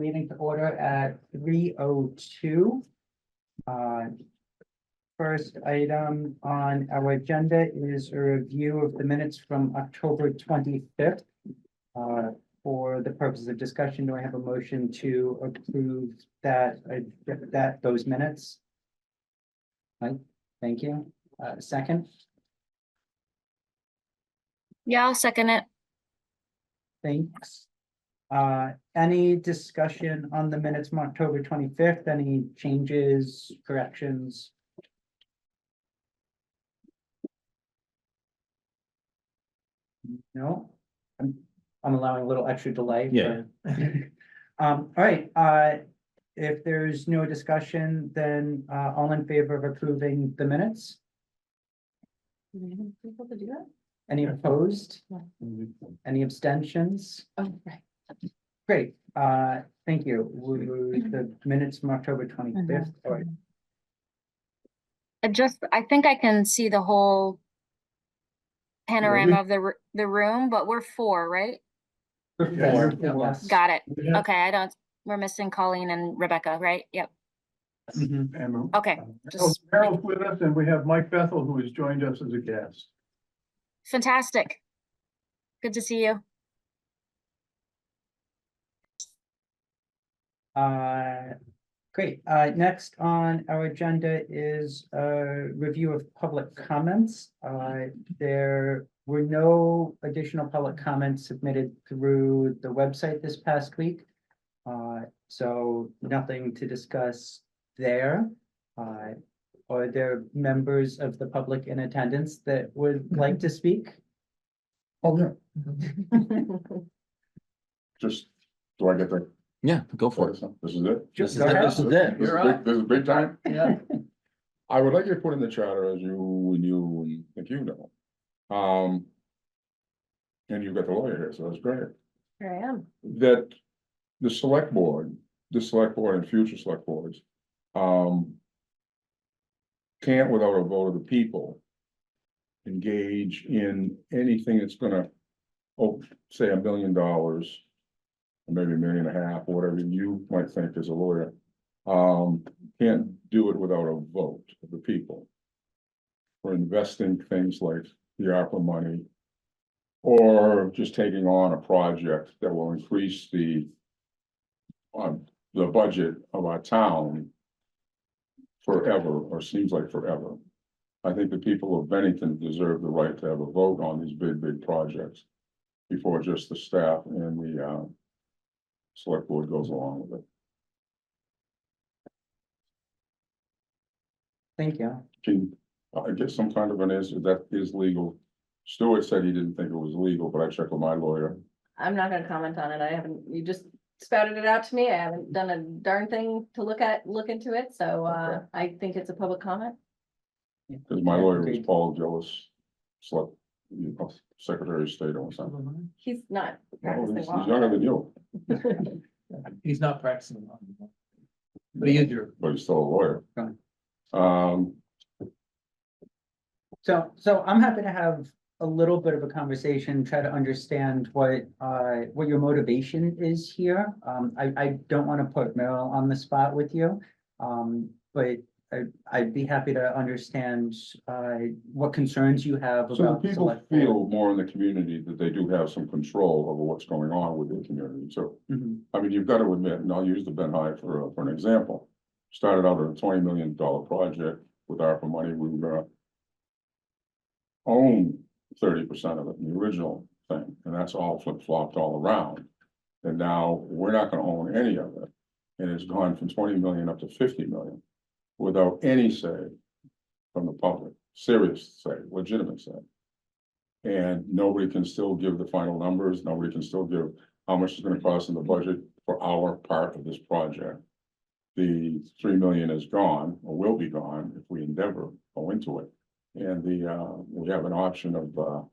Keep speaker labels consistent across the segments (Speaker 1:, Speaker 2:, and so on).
Speaker 1: meeting to order at 3:02. First item on our agenda is a review of the minutes from October 25th. For the purposes of discussion, do I have a motion to approve those minutes? Right, thank you. Second,
Speaker 2: Yeah, I'll second it.
Speaker 1: thanks. Any discussion on the minutes from October 25th? Any changes, corrections? No, I'm allowing a little extra delay.
Speaker 3: Yeah.
Speaker 1: All right, if there's no discussion, then, all in favor of approving the minutes?
Speaker 2: People to do that?
Speaker 1: Any opposed?
Speaker 2: No.
Speaker 1: Any abstentions?
Speaker 2: Oh, right.
Speaker 1: Great, thank you. The minutes from October 25th. All right.
Speaker 2: I think I can see the whole panorama of the room, but we're four, right?
Speaker 1: Before,
Speaker 3: Yeah.
Speaker 1: yes.
Speaker 2: Got it.
Speaker 3: Yeah.
Speaker 2: Okay, we're missing Colleen and Rebecca, right? Yep.
Speaker 1: Mhm.
Speaker 3: And
Speaker 2: Okay, just
Speaker 3: Harold's with us, and we have Mike Bethel, who has joined us as a guest.
Speaker 2: fantastic. Good to see you.
Speaker 1: Great. Next on our agenda is a review of public comments. There were no additional public comments submitted through the website this past week. So nothing to discuss there. Are there members of the public in attendance that would like to speak?
Speaker 3: Oh, yeah.
Speaker 4: Just, do I get the?
Speaker 5: Yeah, go for it.
Speaker 4: This is it?
Speaker 5: This is
Speaker 1: Go
Speaker 5: it.
Speaker 1: ahead.
Speaker 5: This is it.
Speaker 4: This is big, this is big time?
Speaker 1: Yeah.
Speaker 4: I would like you to put in the charter as you think you know. And you've got the lawyer here, so that's great.
Speaker 2: Here I am.
Speaker 4: That the select board and future select boards, can't without a vote of the people engage in anything that's gonna, say $1 million, or maybe $1.5 million, whatever you might think as a lawyer. Can't do it without a vote of the people. For investing things like the ARPA money, or just taking on a project that will increase the budget of our town forever, or seems like forever. I think the people of Bennington deserve the right to have a vote on these big projects before just the staff and the select board goes along with it.
Speaker 1: Thank you.
Speaker 4: Can I get some kind of that is legal? Stuart said he didn't think it was legal, but I checked with my lawyer.
Speaker 6: I'm not gonna comment on it. You just spouted it out to me. I haven't done a darn thing to look into it, so
Speaker 4: Okay.
Speaker 6: I think it's a public comment.
Speaker 4: Because my
Speaker 1: Yeah,
Speaker 4: lawyer was
Speaker 1: agreed.
Speaker 4: Paul Gillis, Secretary of State or something.
Speaker 6: He's not
Speaker 4: Well,
Speaker 6: practicing
Speaker 4: He's
Speaker 6: law.
Speaker 4: younger than you,
Speaker 3: He's not practicing law anymore. But he is your.
Speaker 4: but he's still a lawyer.
Speaker 1: Right.
Speaker 4: Um,
Speaker 1: So I'm happy to have a little bit of a conversation, try to understand what your motivation is here. I don't want to put Meryl on the spot with you. But I'd be happy to understand what concerns you have
Speaker 4: so the
Speaker 1: about.
Speaker 4: people
Speaker 1: select board.
Speaker 4: feel more in the community that they do have some control over what's going on with the community, so.
Speaker 1: Mhm.
Speaker 4: I mean, you've got to admit, and I'll use the Ben High for an example. Started out at a $20 million project with ARPA money, we were gonna own 30% of it in the original thing, and that's all flip-flopped all around. And now we're not gonna own any of it, and it's gone from 20 million up to 50 million without any say from the public, serious say, legitimate say. And nobody can still give the final numbers, nobody can still give how much it's gonna cost in the budget for our part of this project. The 3 million is gone, or will be gone if we endeavor go into it. And we have an option of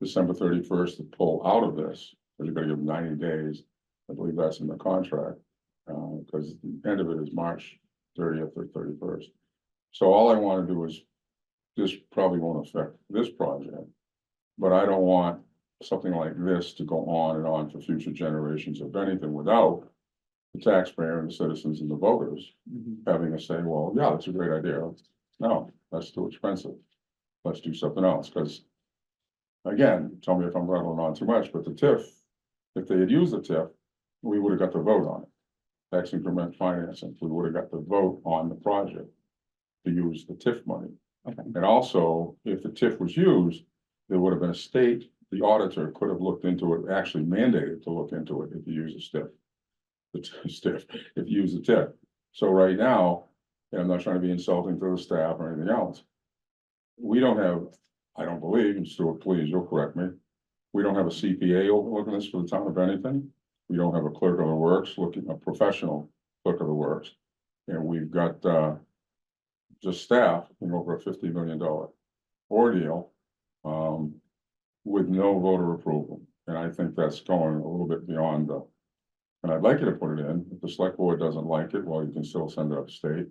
Speaker 4: December 31st to pull out of this, because you're gonna give them 90 days. I believe that's in the contract, because the end of it is March 30th or 31st. So all I want to do is, this probably won't affect this project, but I don't want something like this to go on and on for future generations of anything without the taxpayer and the citizens and the voters
Speaker 1: Mhm.
Speaker 4: having to say, well, yeah, that's a great idea. No, that's too expensive. Let's do something else, because again, tell me if I'm rattling on too much, but the TIF, if they had used the TIF, we would have got the vote on it. Tax increment financing, we would have got the vote on the project to use the TIF money.
Speaker 1: Okay.
Speaker 4: And also, if the TIF was used, there would have been a state, the auditor could have looked into it, actually mandated to look into it if you use a stiff. Stiff, if you use the TIF. So right now, and I'm not trying to be insulting to the staff or anything else. We don't have, I don't believe, and Stuart, please, you'll correct me. We don't have a CPA overlooking this for the town of Bennington. We don't have a clerk of the works looking, a professional clerk of the works. And we've got, just staff in over a $50 million ordeal, with no voter approval. And I think that's going a little bit beyond the, and I'd like you to put it in. If the select board doesn't like it, well, you can still send it up state.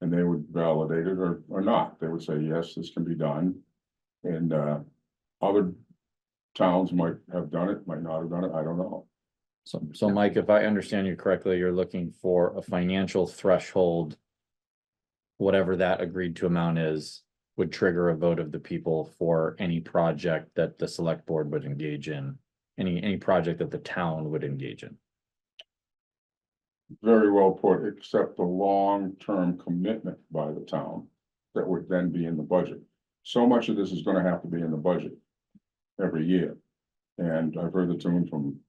Speaker 4: And they would validate it or not. They would say, yes, this can be done. And, other towns might have done it, might not have done it, I don't know.
Speaker 5: So Mike, if I understand you correctly, you're looking for a financial threshold. Whatever that agreed to amount is, would trigger a vote of the people for any project that the select board would engage in. Any project that the town would engage in.
Speaker 4: Very well put, except the long-term commitment by the town that would then be in the budget. So much of this is gonna have to be in the budget every year. And I've heard the tune from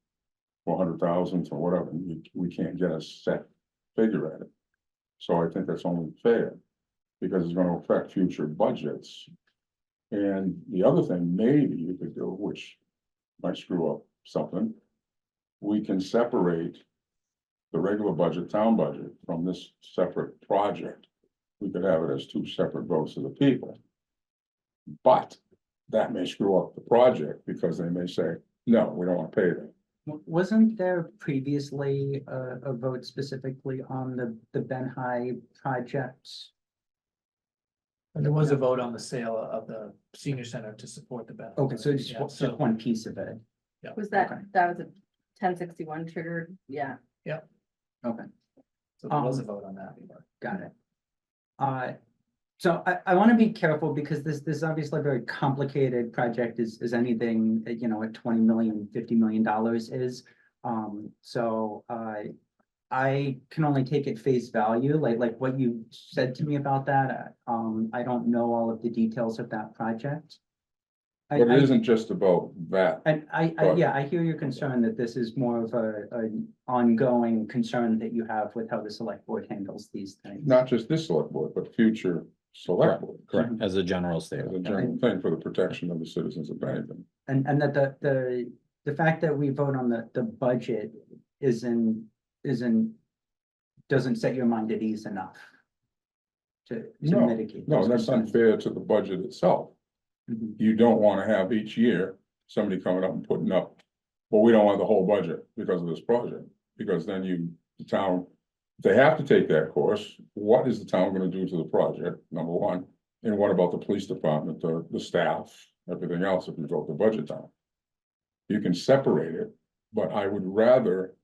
Speaker 4: 400,000 to whatever, we can't get a set figure at it. So I think that's only fair, because it's gonna affect future budgets. And the other thing maybe you could do, which might screw up something, we can separate the regular budget, town budget, from this separate project. We could have it as two separate votes of the people. But that may screw up the project, because they may say, no, we don't want to pay them.
Speaker 1: Wasn't there previously a vote specifically on the Ben High project?
Speaker 3: And there was a vote on the sale of the senior center to support the benefit.
Speaker 1: Okay, so it's
Speaker 3: Yeah,
Speaker 1: just
Speaker 3: so-
Speaker 1: one piece of it.
Speaker 6: Was that,
Speaker 1: Okay.
Speaker 6: that was a 1061 triggered, yeah.
Speaker 1: Okay,
Speaker 3: So there was a vote on that.
Speaker 1: got it. So I want to be careful, because this is obviously a very complicated project, is anything, you know, at 20 million, $50 million is. So I can only take it face value, like what you said to me about that. I don't know all of the details of that project.
Speaker 4: But it isn't just about that.
Speaker 1: And yeah, I hear your concern that this is more of an ongoing concern that you have with how the select board handles these things.
Speaker 4: Not just this select board, but future select board.
Speaker 5: Correct, as a general
Speaker 4: As a
Speaker 5: statement.
Speaker 4: general thing for the protection of the citizens of Bennington.
Speaker 1: And that the fact that we vote on the budget doesn't set your mind at ease enough to
Speaker 4: No,
Speaker 1: mitigate.
Speaker 4: No,
Speaker 1: those
Speaker 4: that's
Speaker 1: concerns.
Speaker 4: unfair to the budget itself.
Speaker 1: Mhm.
Speaker 4: You don't want to have each year somebody coming up and putting up, well, we don't want the whole budget because of this project. Because then the town, they have to take that course. What is the town going to do to the project? Number one. And what about the police department, the staff, everything else if you vote the budget down? You can separate it, but I would rather,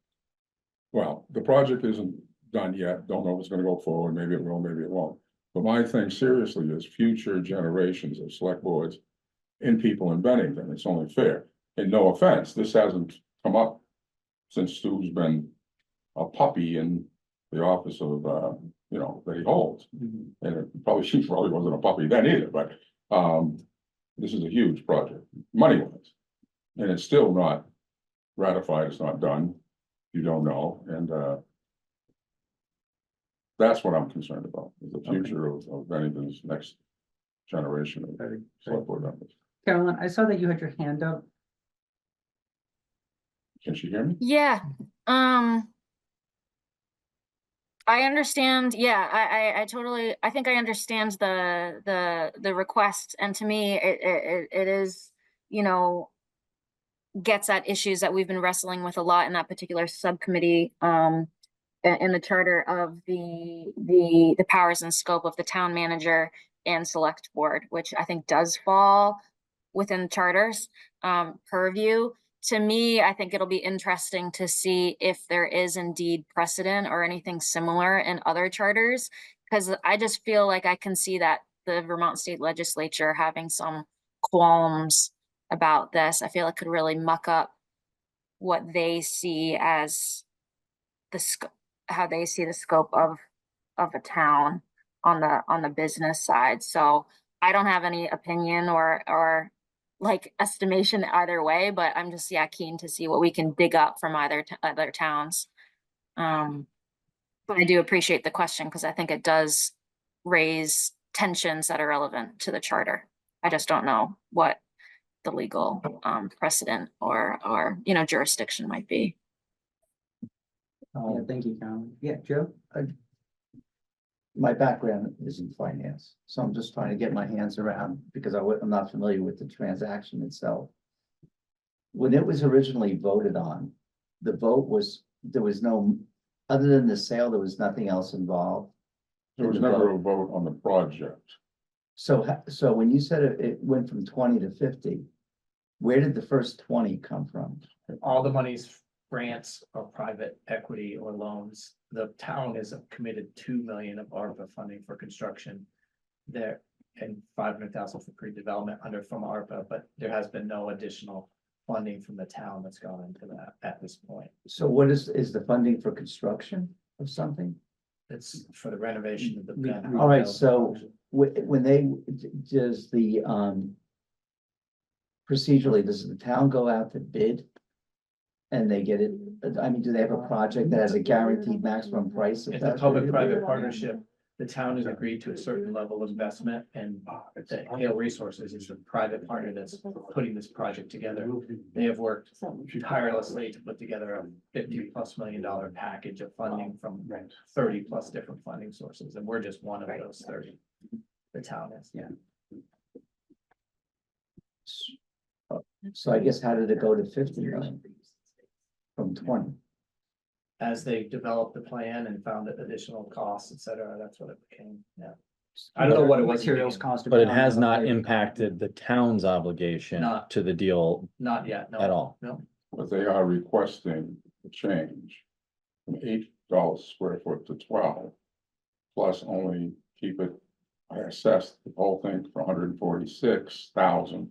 Speaker 4: well, the project isn't done yet. Don't know if it's going to go forward. Maybe it will, maybe it won't. But my thing seriously is future generations of select boards and people in Bennington. It's only fair. And no offense, this hasn't come up since Stu's been a puppy in the office of, that he holds.
Speaker 1: Mhm.
Speaker 4: And she probably wasn't a puppy then either, but, this is a huge project, money-wise. And it's still not ratified, it's not done. You don't know, and, that's what I'm concerned about, is the future of Bennington's next generation of
Speaker 1: Very good.
Speaker 4: select board members.
Speaker 1: Carolyn, I saw that you had your hand up.
Speaker 4: Can she hear me?
Speaker 2: Yeah, I understand, yeah, I totally, I think I understand the request, and to me, it is, gets at issues that we've been wrestling with a lot in that particular subcommittee, in the charter of the powers and scope of the town manager and select board, which I think does fall within charters, purview. to me, I think it'll be interesting to see if there is indeed precedent or anything similar in other charters. Because I just feel like I can see that the Vermont State Legislature having some qualms about this. I feel it could really muck up what they see as how they see the scope of a town on the business side. So I don't have any opinion or like estimation either way, but I'm just, yeah, keen to see what we can dig up from other towns. But I do appreciate the question because I think it does raise tensions that are relevant to the charter. I just don't know what the legal precedent or jurisdiction might be.
Speaker 1: Yeah, thank you, Carolyn. Yeah, Joe?
Speaker 7: My background is in finance, so I'm just trying to get my hands around because I'm not familiar with the transaction itself. When it was originally voted on, the vote was, there was no, other than the sale, there was nothing else involved.
Speaker 4: There was never a vote on the project.
Speaker 7: So when you said it went from 20 to 50, where did the first 20 come from?
Speaker 3: All the monies, grants or private equity or loans. The town is committed 2 million of ARPA funding for construction there and 500,000 for pre-development from ARPA, but there has been no additional funding from the town that's gone into that at this point.
Speaker 7: So what is the funding for construction of something?
Speaker 3: It's for the renovation of the.
Speaker 7: All right, so when does the procedurally, does the town go out to bid? And they get it, I mean, do they have a project that has a guaranteed maximum price?
Speaker 3: It's a public-private partnership. The town has agreed to a certain level of investment and the Hale Resources is a private partner that's putting this project together. They have worked tirelessly to put together a $50+ million package of funding from 30+ different funding sources, and we're just one of those 30. The town is.
Speaker 1: Yeah.
Speaker 7: So I guess how did it go to 50 million from 20?
Speaker 3: As they developed the plan and found additional costs, et cetera, that's what it became, yeah. I don't know what it was.
Speaker 1: Materials cost.
Speaker 5: But it has not impacted the town's obligation
Speaker 3: Not-
Speaker 5: to the deal
Speaker 3: Not yet, no.
Speaker 5: at all.
Speaker 3: No,
Speaker 4: But they are requesting a change from $8 a square foot to 12. Plus only keep it, I assessed the whole thing for 146,000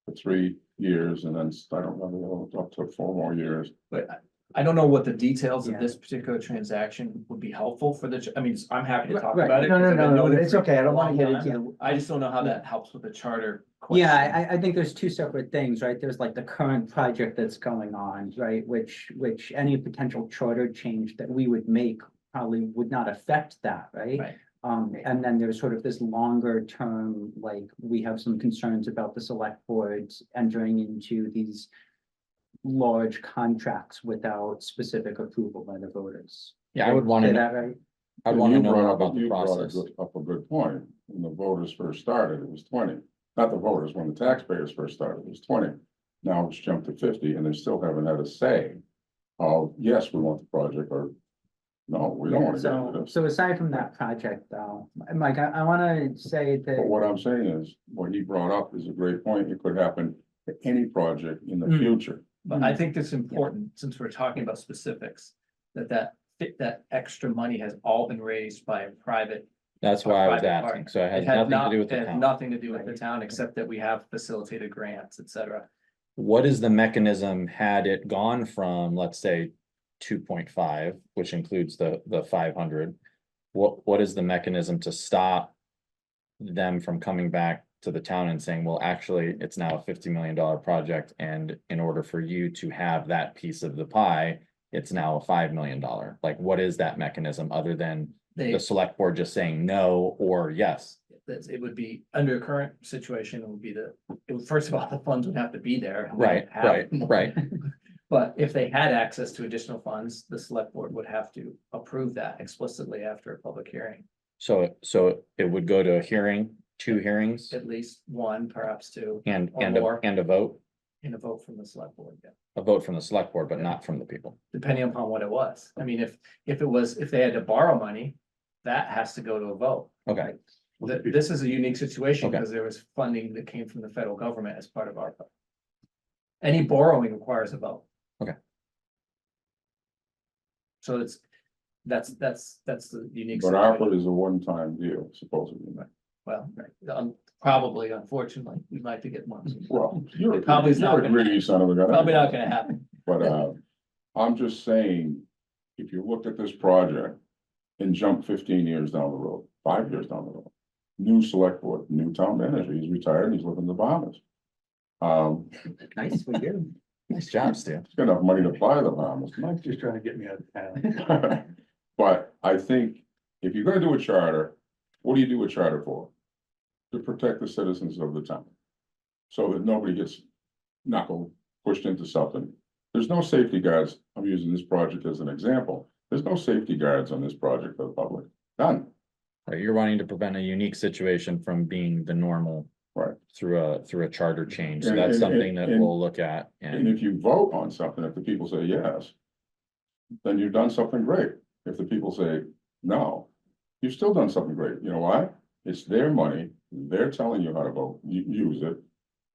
Speaker 4: for 3 years, and then I don't remember, up to 4 more years.
Speaker 3: but I don't know what the details
Speaker 1: Yeah.
Speaker 3: of this particular transaction would be helpful for I mean, I'm happy to talk
Speaker 1: Right,
Speaker 3: about it.
Speaker 7: No,
Speaker 3: 'cause I've been doing it
Speaker 7: it's
Speaker 3: for
Speaker 7: okay, I don't
Speaker 3: a
Speaker 7: want to
Speaker 3: long
Speaker 7: get
Speaker 3: time.
Speaker 7: into.
Speaker 3: I just don't know how that helps with the charter question.
Speaker 1: Yeah, I think there's two separate things, right? There's like the current project that's going on, right? Which any potential charter change that we would make probably would not affect that, right?
Speaker 3: Right.
Speaker 1: And then there's sort of this longer term, like, we have some concerns about the select boards entering into these large contracts without specific approval by the voters.
Speaker 5: Yeah, I would want
Speaker 1: Say
Speaker 5: to,
Speaker 1: that right?
Speaker 5: I'd want to
Speaker 4: You
Speaker 5: know
Speaker 4: brought
Speaker 5: more
Speaker 4: up-
Speaker 5: about the
Speaker 4: you brought
Speaker 5: process.
Speaker 4: Up a good point. When the voters first started, it was 20. Not the voters, when the taxpayers first started, it was 20. Now it's jumped to 50 and they still haven't had a say. Oh, yes, we want the project, or no, we don't
Speaker 1: Yeah,
Speaker 4: want to get into
Speaker 1: so,
Speaker 4: this.
Speaker 1: so aside from that project though, Mike, I wanna say
Speaker 4: But
Speaker 1: that,
Speaker 4: what I'm saying is, what he brought up is a great point. It could happen to any project in the
Speaker 1: Mm.
Speaker 4: future.
Speaker 3: But I think it's important, since we're talking about specifics, that extra money has all been raised by a private.
Speaker 5: That's why I was
Speaker 3: private
Speaker 5: asking.
Speaker 3: partner.
Speaker 5: So it has
Speaker 3: It had
Speaker 5: nothing to do with
Speaker 3: it
Speaker 5: the
Speaker 3: has
Speaker 5: town.
Speaker 3: nothing to do with the town, except that we have facilitated grants, et cetera.
Speaker 5: What is the mechanism had it gone from, let's say, 2.5, which includes the 500? What is the mechanism to stop them from coming back to the town and saying, well, actually, it's now a $50 million project, and in order for you to have that piece of the pie, it's now a $5 million? Like, what is that mechanism other than the select board just saying no or yes?
Speaker 3: It would be, under current situation, it would be first of all, the funds would have to be there. and we
Speaker 5: Right,
Speaker 3: don't have
Speaker 5: right,
Speaker 3: them.
Speaker 5: right.
Speaker 3: But if they had access to additional funds, the select board would have to approve that explicitly after a public hearing.
Speaker 5: So it would go to a hearing, 2 hearings,
Speaker 3: At least one, perhaps two,
Speaker 5: and
Speaker 3: or
Speaker 5: and
Speaker 3: more.
Speaker 5: a vote,
Speaker 3: in a vote from the select board, yeah.
Speaker 5: a vote from the select board, but not from the people.
Speaker 3: Depending upon what it was. I mean, if they had to borrow money, that has to go to a vote.
Speaker 5: Okay,
Speaker 3: This is a unique situation
Speaker 5: Okay.
Speaker 3: because there was funding that came from the federal government as part of ARPA. Any borrowing requires a vote.
Speaker 5: Okay.
Speaker 3: So that's the unique.
Speaker 4: But
Speaker 3: situation.
Speaker 4: ARPA is a one-time deal supposedly.
Speaker 3: Well, probably, unfortunately, we'd like to get more.
Speaker 4: Well, you're
Speaker 3: Probably not
Speaker 4: you're a
Speaker 3: gonna-
Speaker 4: greedy son of a gun.
Speaker 3: Probably not gonna happen.
Speaker 4: But I'm just saying, if you look at this project and jump 15 years down the road, 5 years down the road. New select board, new town manager, he's retired, he's living in the Bahamas.
Speaker 1: Nice for you.
Speaker 5: Nice job, Steve.
Speaker 4: He's got enough money to fly to the Bahamas.
Speaker 8: Mike's just trying to get me out of town.
Speaker 4: But I think if you're gonna do a charter, what do you do a charter for? To protect the citizens of the town. So that nobody gets knuckle pushed into something. There's no safety guards. I'm using this project as an example. There's no safety guards on this project for the public. None.
Speaker 5: You're wanting to prevent a unique situation from being the normal.
Speaker 4: Right.
Speaker 5: Through a charter change, so
Speaker 4: And-
Speaker 5: that's
Speaker 4: and-
Speaker 5: something that
Speaker 4: and-
Speaker 5: we'll look at,
Speaker 4: And
Speaker 5: and
Speaker 4: if you vote on something, if the people say yes, then you've done something great. If the people say no, you've still done something great. You know why? It's their money. They're telling you how to vote. You use it.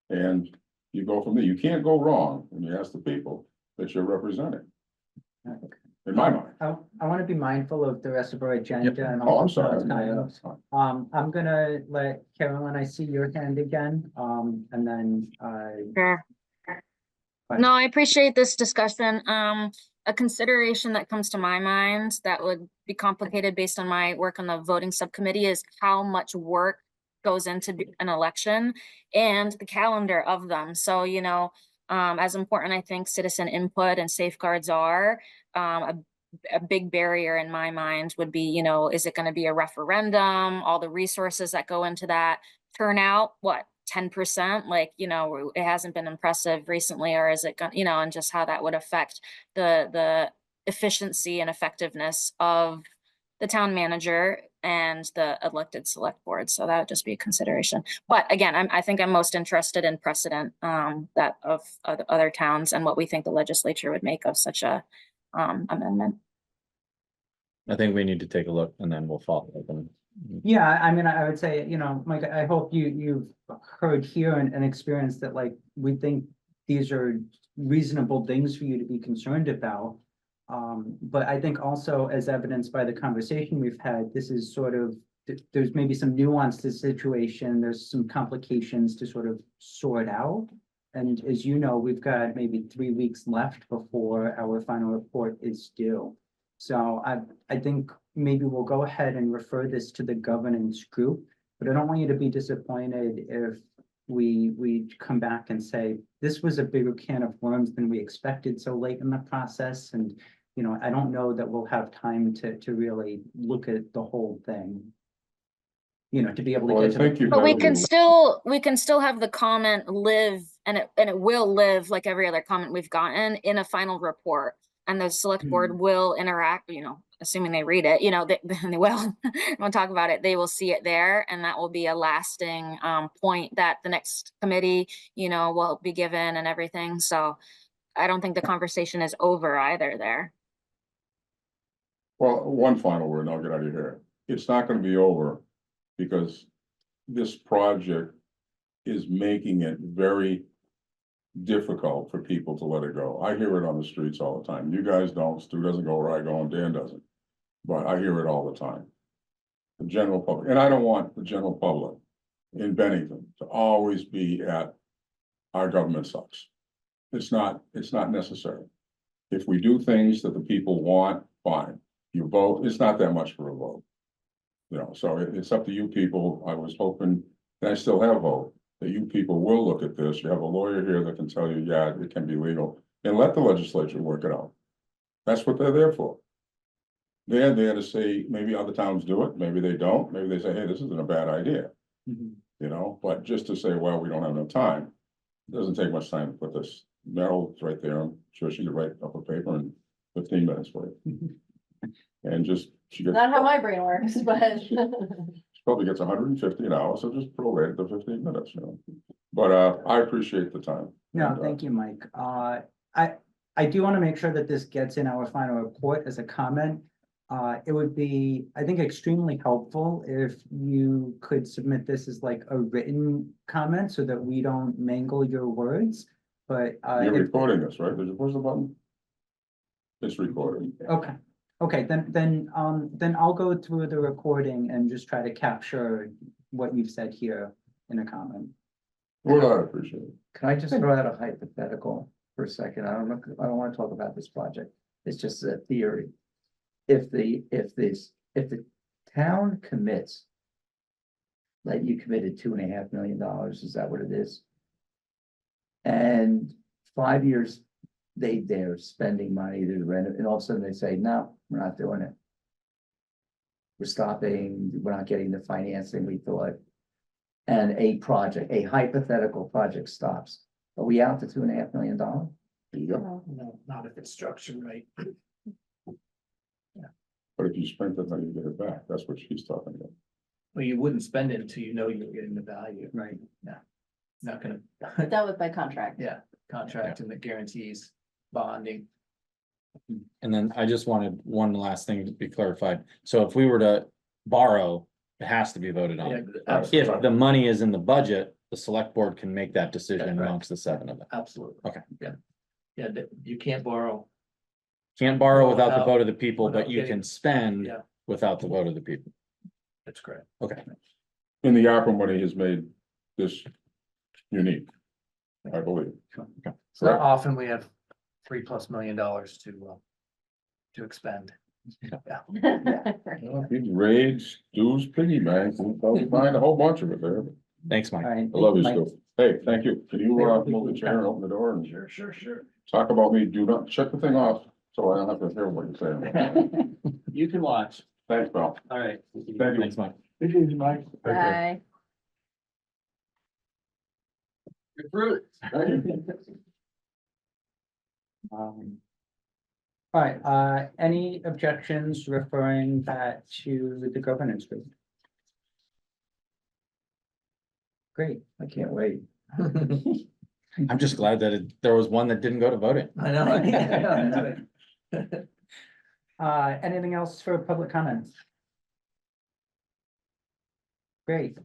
Speaker 4: And you go from there. You can't go wrong when you ask the people that you're representing, in my mind.
Speaker 1: I want to be mindful of the rest of our agenda and.
Speaker 4: Oh, I'm
Speaker 1: also
Speaker 4: sorry.
Speaker 1: time.
Speaker 4: Yeah, that's fine.
Speaker 1: I'm gonna let Carolyn, I see your hand again, and then,
Speaker 2: Sure.
Speaker 1: Fine.
Speaker 2: No, I appreciate this discussion. A consideration that comes to my mind that would be complicated based on my work on the voting subcommittee is how much work goes into an election and the calendar of them. So, as important, I think citizen input and safeguards are, a big barrier in my mind would be, is it going to be a referendum? All the resources that go into that, turnout, what, 10%? Like, it hasn't been impressive recently, or is it going, and just how that would affect the efficiency and effectiveness of the town manager and the elected select board. So that would just be a consideration. But again, I think I'm most interested in precedent that of other towns and what we think the legislature would make of such a amendment.
Speaker 5: I think we need to take a look and then we'll follow up.
Speaker 1: yeah, I mean, I would say, Mike, I hope you've heard here and experienced that, like, we think these are reasonable things for you to be concerned about. But I think also, as evidenced by the conversation we've had, this is sort of, there's maybe some nuance to the situation, there's some complications to sort of sort out. And as you know, we've got maybe 3 weeks left before our final report is due. So I think maybe we'll go ahead and refer this to the governance group, but I don't want you to be disappointed if we come back and say, this was a bigger can of worms than we expected so late in the process. And, I don't know that we'll have time to really look at the whole thing. To be able to
Speaker 4: Well, I
Speaker 1: get to
Speaker 4: think
Speaker 1: the.
Speaker 4: you
Speaker 2: But we
Speaker 4: have
Speaker 2: can
Speaker 4: the-
Speaker 2: still have the comment live, and it will live like every other comment we've gotten in a final report. And the select board will interact, assuming they read it, they will, we'll talk about it. They will see it there, and that will be a lasting point that the next committee, will be given and everything. So I don't think the conversation is over either there.
Speaker 4: Well, one final word, and I'll get out of here. It's not gonna be over because this project is making it very difficult for people to let it go. I hear it on the streets all the time. You guys don't, Stu doesn't go where I go and Dan doesn't. But I hear it all the time. The general public, and I don't want the general public in Bennington to always be at our government sucks. It's not necessary. If we do things that the people want, fine. You vote, it's not that much for a vote. So it's up to you people. I was hoping, and I still have hope, that you people will look at this. You have a lawyer here that can tell you, yeah, it can be legal, and let the legislature work it out. That's what they're there for. They're there to say, maybe other towns do it, maybe they don't, maybe they say, hey, this isn't a bad idea. But just to say, well, we don't have enough time, it doesn't take much time to put this. Meryl's right there, I'm sure she could write up a paper in 15 minutes for you. And she gets.
Speaker 6: Not how my brain works, but.
Speaker 4: She probably gets 150 an hour, so just prorate it to 15 minutes, But I appreciate the time.
Speaker 1: No,
Speaker 4: And,
Speaker 1: thank you, Mike. I do want to make sure that this gets in our final report as a comment. It would be, I think, extremely helpful if you could submit this as like a written comment so that we don't mangle your words. but,
Speaker 4: You're recording this, right? Did you push the button? It's recording.
Speaker 1: okay, okay, then I'll go through the recording and just try to capture what you've said here in a comment.
Speaker 4: Well, I appreciate it.
Speaker 7: Can I just throw out a hypothetical for a second? I don't want to talk about this project. It's just a theory. If the town commits, like you committed $2.5 million, is that what it is? And 5 years, they're spending money to rent it, and all of a sudden they say, no, we're not doing it. We're stopping, we're not getting the financing we thought. And a hypothetical project stops. Are we out to $2.5 million?
Speaker 4: There you go.
Speaker 3: No, not if it's structured right.
Speaker 4: But if you spent it, then you get it back. That's what she's talking about.
Speaker 3: Well, you wouldn't spend it until you know you're getting the value.
Speaker 1: Right.
Speaker 3: Not gonna,
Speaker 6: That was by contract.
Speaker 3: yeah, contract and the guarantees, bonding.
Speaker 5: And then I just wanted one last thing to be clarified. So if we were to borrow, it has to be voted
Speaker 3: Yeah,
Speaker 5: on.
Speaker 3: absolutely.
Speaker 5: If the money is in the budget, the select board can make that decision
Speaker 3: That's right.
Speaker 5: amongst the 7 of them.
Speaker 3: Absolutely.
Speaker 5: Okay.
Speaker 3: Yeah. Yeah, you can't borrow.
Speaker 5: Can't borrow
Speaker 3: Well,
Speaker 5: without the
Speaker 3: without-
Speaker 5: vote of the people, but
Speaker 3: without
Speaker 5: you
Speaker 3: getting-
Speaker 5: can spend
Speaker 3: Yeah,
Speaker 5: without the vote of the people.
Speaker 3: that's correct.
Speaker 5: Okay.
Speaker 4: And the ARPA money has made this unique, I believe.
Speaker 3: So not often we have $3+ million to expend. Yeah.
Speaker 4: Well, these raids, dues, piggy banks, and they'll find a whole bunch of it there.
Speaker 5: Thanks,
Speaker 1: All
Speaker 5: Mike.
Speaker 1: right.
Speaker 4: I love you,
Speaker 1: Mike.
Speaker 4: Stu. Hey, thank you. Can you move the chair and open the door and
Speaker 3: Sure.
Speaker 4: talk about me? Do not shut the thing off, so I don't have to hear what you're saying.
Speaker 3: You can watch.
Speaker 4: Thanks, pal.
Speaker 3: All right.
Speaker 4: Thank you.
Speaker 5: Thanks, Mike.
Speaker 4: Thank you, Mike.
Speaker 6: Bye.
Speaker 1: All right, any objections referring that to the governance group? Great.
Speaker 7: I can't wait.
Speaker 5: I'm just glad that there was one that didn't go to voting.
Speaker 3: I know.
Speaker 1: Anything else for public comments? Great.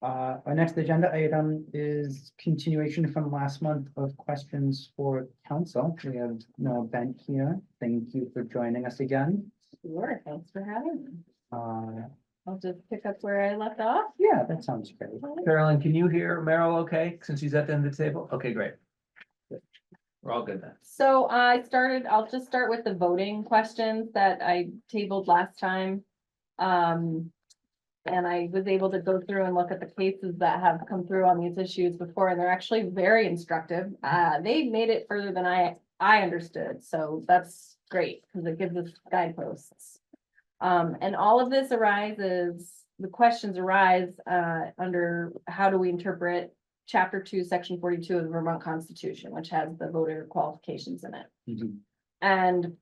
Speaker 1: Our next agenda item is continuation from last month of questions for council. We have Noah Bent here. Thank you for joining us again.
Speaker 6: Sure, thanks for having me.
Speaker 1: Uh,
Speaker 6: I'll just pick up where I left off.
Speaker 1: yeah, that sounds great.
Speaker 3: Carolyn, can you hear Meryl okay, since she's at the end of the table? Okay, great. Good. We're all good then.
Speaker 6: So I'll just start with the voting questions that I tabled last time. And I was able to go through and look at the cases that have come through on these issues before, and they're actually very instructive. They made it further than I understood, so that's great, because it gives us guideposts. And all of this the questions arise, under how do we interpret Chapter 2, Section 42 of the Vermont Constitution, which has the voter qualifications in it. And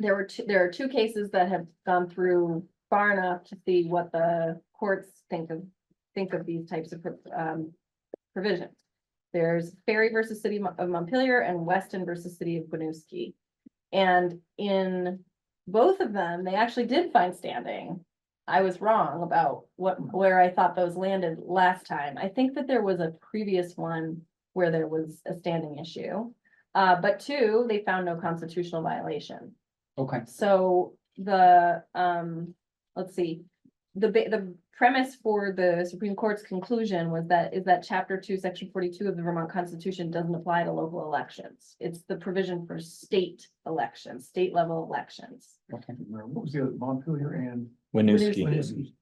Speaker 6: there are two cases that have gone through far enough to see what the courts think of these types of provisions. There's Ferry versus City of Montpelier and Weston versus City of Winooski. And in both of them, they actually did find standing. I was wrong about where I thought those landed last time. I think that there was a previous one where there was a standing issue. But 2, they found no constitutional violation.
Speaker 1: Okay.
Speaker 6: So let's see, the premise for the Supreme Court's conclusion is that Chapter 2, Section 42 of the Vermont Constitution doesn't apply to local elections. It's the provision for state elections, state level elections.
Speaker 1: Okay.
Speaker 8: What was the other, Montpelier and?
Speaker 5: Winooski.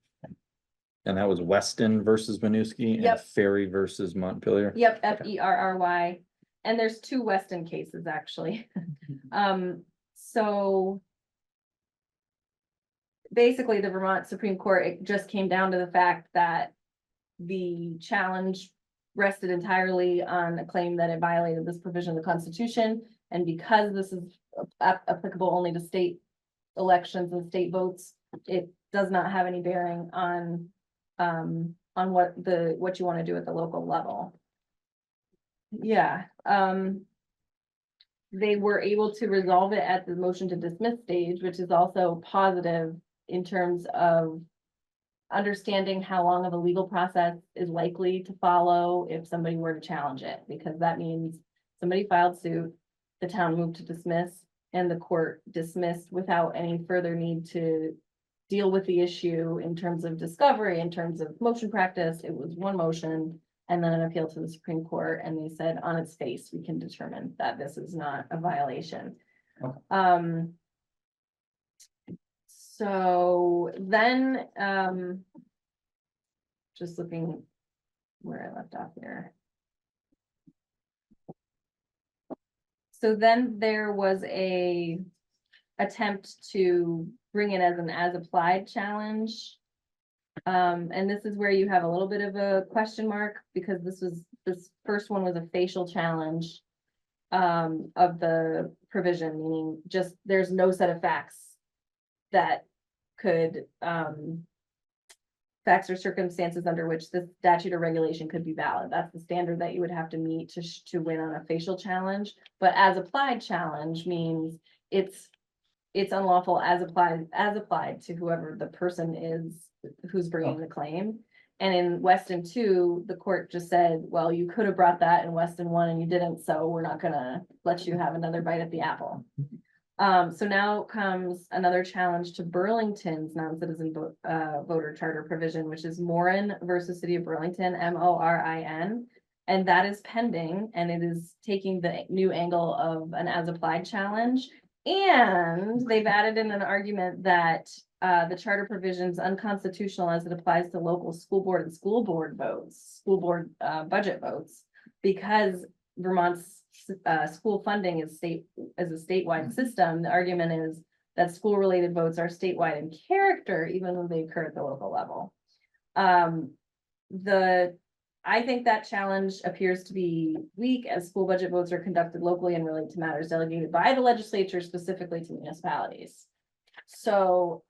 Speaker 5: And that was Weston versus Winooski and
Speaker 6: Yep.
Speaker 5: Ferry versus Montpelier.
Speaker 6: Yep, Ferry. And there's 2 Weston cases, actually. So basically, the Vermont Supreme Court, it just came down to the fact that the challenge rested entirely on a claim that it violated this provision of the Constitution. And because this is applicable only to state elections and state votes, it does not have any bearing on what you want to do at the local level. Yeah, they were able to resolve it at the motion to dismiss stage, which is also positive in terms of understanding how long of a legal process is likely to follow if somebody were to challenge it, because that means Somebody filed suit, the town moved to dismiss, and the court dismissed without any further need to deal with the issue in terms of discovery, in terms of motion practice. It was one motion and then an appeal to the Supreme Court, and they said on its face, we can determine that this is not a violation.
Speaker 1: Okay.
Speaker 6: So then, just looking where I left off here. So then there was a attempt to bring it as an as-applied challenge. And this is where you have a little bit of a question mark, because this first one was a facial challenge of the provision, meaning just there's no set of facts that could, facts or circumstances under which the statute or regulation could be valid. That's the standard that you would have to meet to win on a facial challenge. But as applied challenge means it's unlawful as applied to whoever the person is who's bringing the claim. And in Weston 2, the court just said, well, you could have brought that in Weston 1 and you didn't, so we're not gonna let you have another bite at the apple. So now comes another challenge to Burlington's non-citizen voter charter provision, which is Morin versus City of Burlington, MORIN. And that is pending, and it is taking the new angle of an as-applied challenge. And they've added in an argument that the charter provision is unconstitutional as it applies to local school board and school board budget votes, because Vermont's school funding is a statewide system. The argument is that school-related votes are statewide in character, even though they occur at the local level. I think that challenge appears to be weak, as school budget votes are conducted locally and relate to matters delegated by the legislature specifically to municipalities. So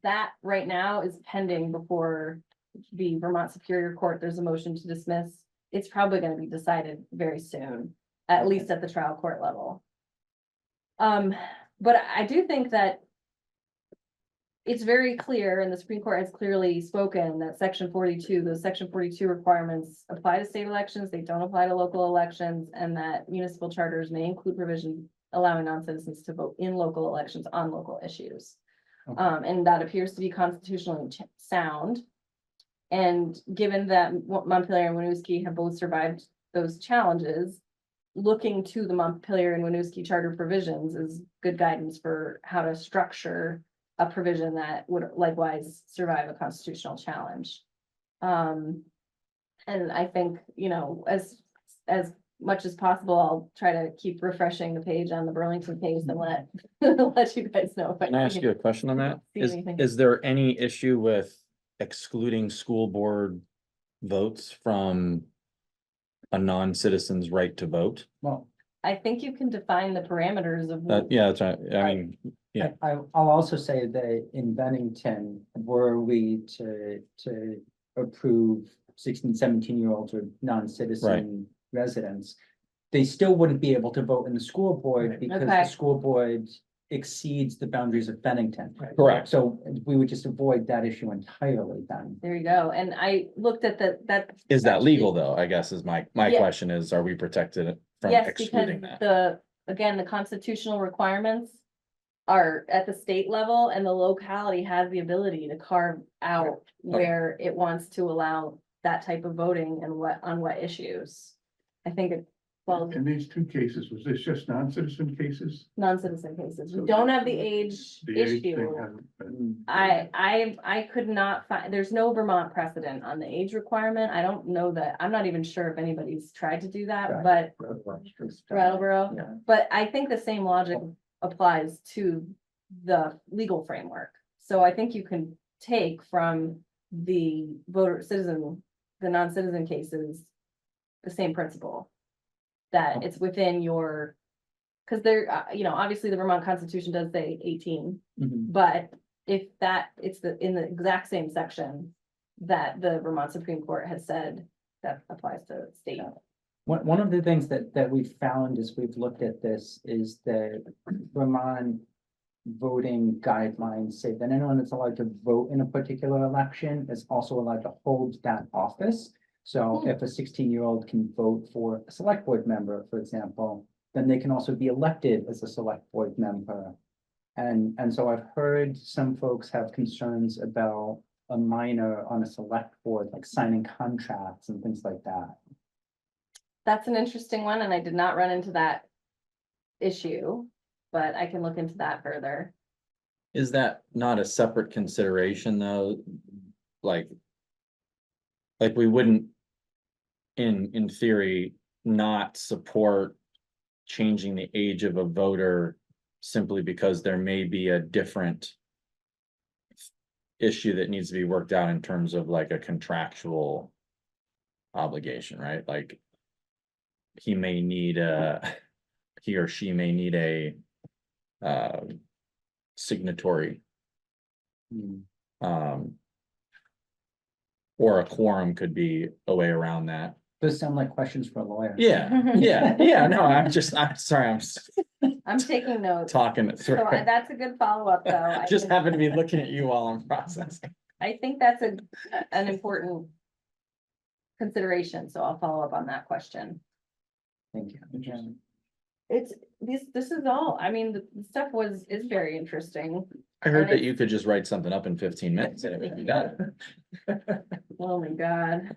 Speaker 6: that right now is pending before the Vermont Superior Court. There's a motion to dismiss. It's probably going to be decided very soon, at least at the trial court level. But I do think that it's very clear, and the Supreme Court has clearly spoken, that Section 42, those Section 42 requirements apply to state elections, they don't apply to local elections, and that municipal charters may include provision allowing non-citizens to vote in local elections on local issues.
Speaker 1: Okay.
Speaker 6: And that appears to be constitutionally sound. And given that Montpelier and Winooski have both survived those challenges, looking to the Montpelier and Winooski charter provisions is good guidance for how to structure a provision that would likewise survive a constitutional challenge. And I think, as much as possible, I'll try to keep refreshing the page on the Burlington case and let you guys know.
Speaker 5: Can I ask you a question on that?
Speaker 6: See
Speaker 5: Is,
Speaker 6: anything.
Speaker 5: is there any issue with excluding school board votes from a non-citizen's right to vote?
Speaker 1: Well,
Speaker 6: I think you can define the parameters of.
Speaker 5: Yeah, that's right. I mean, yeah.
Speaker 1: I'll also say that in Bennington, were we to approve 16, 17-year-olds or non-citizen residents, they still wouldn't be able to vote in the school board because the
Speaker 6: Okay.
Speaker 1: school board exceeds the boundaries of Bennington.
Speaker 5: Correct.
Speaker 1: So we would just avoid that issue entirely then.
Speaker 6: There you go. And I looked at that.
Speaker 5: Is that legal though? I guess is my
Speaker 6: Yeah.
Speaker 5: question is, are we protected from
Speaker 6: Yes, because
Speaker 5: excluding that?
Speaker 6: the constitutional requirements are at the state level, and the locality has the ability to carve out where it wants to allow that type of voting and on what issues. I think it, well,
Speaker 8: In these two cases, was this just non-citizen cases?
Speaker 6: non-citizen cases, we
Speaker 8: So
Speaker 6: don't have the age
Speaker 8: The age thing
Speaker 6: issue.
Speaker 8: hasn't been.
Speaker 6: I could not find, there's no Vermont precedent on the age requirement. I don't know that, I'm not even sure if anybody's tried to do that,
Speaker 1: Right.
Speaker 6: but Brattleboro.
Speaker 1: Yeah.
Speaker 6: But I think the same logic applies to the legal framework. So I think you can take from the the non-citizen cases, the same principle. That it's within your, because there, obviously the Vermont Constitution does say 18,
Speaker 1: Mhm.
Speaker 6: but if it's in the exact same section that the Vermont Supreme Court has said that applies to state.
Speaker 1: One of the things that we've found as we've looked at this is that Vermont voting guidelines say that anyone that's allowed to vote in a particular election is also allowed to hold that office. So if a 16-year-old can vote for a select board member, for example, then they can also be elected as a select board member. And so I've heard some folks have concerns about a minor on a select board, like signing contracts and things like that.
Speaker 6: That's an interesting one, and I did not run into that issue, but I can look into that further.
Speaker 5: Is that not a separate consideration though? Like we wouldn't, in theory, not support changing the age of a voter simply because there may be a different issue that needs to be worked out in terms of like a contractual obligation, right? Like he or she may need a signatory, or a quorum could be a way around that.
Speaker 1: Those sound like questions for a lawyer.
Speaker 5: Yeah, no, I'm sorry, I'm
Speaker 6: I'm taking notes.
Speaker 5: talking it through.
Speaker 6: So that's a good follow-up, though. I
Speaker 5: Just
Speaker 6: think-
Speaker 5: happen to be looking at you while I'm processing.
Speaker 6: I think that's an important consideration, so I'll follow up on that question.
Speaker 1: Thank you.
Speaker 8: Interesting.
Speaker 6: It's, this is all, I mean, the stuff is very interesting.
Speaker 5: I heard
Speaker 6: And
Speaker 5: that you could just write something up in 15 minutes and it would be done.
Speaker 6: Oh my God.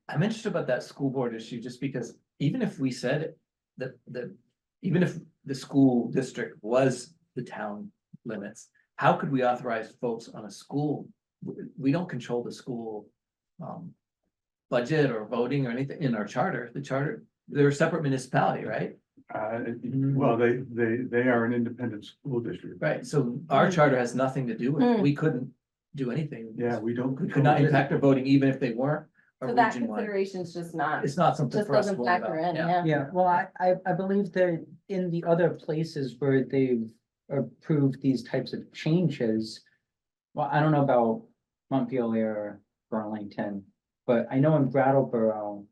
Speaker 3: I'm interested about that school board issue, just because even if we said that, even if the school district was the town limits, how could we authorize folks on a school? We don't control the school budget or voting or anything in our charter. The charter, they're a separate municipality, right?
Speaker 8: Well, they are an independent school district.
Speaker 3: Right, so our charter has nothing to do with it. We couldn't do anything.
Speaker 8: Yeah, we don't.
Speaker 3: We could not impact their voting, even if they weren't a
Speaker 6: So that
Speaker 3: region wide.
Speaker 6: consideration is just not,
Speaker 3: It's not something
Speaker 6: just
Speaker 3: for us to
Speaker 6: doesn't
Speaker 3: worry
Speaker 6: factor
Speaker 3: about.
Speaker 6: in,
Speaker 3: Yeah.
Speaker 6: yeah.
Speaker 1: Yeah, well, I believe that in the other places where they've approved these types of changes. Well, I don't know about Montpelier or Burlington, but I know in Brattleboro.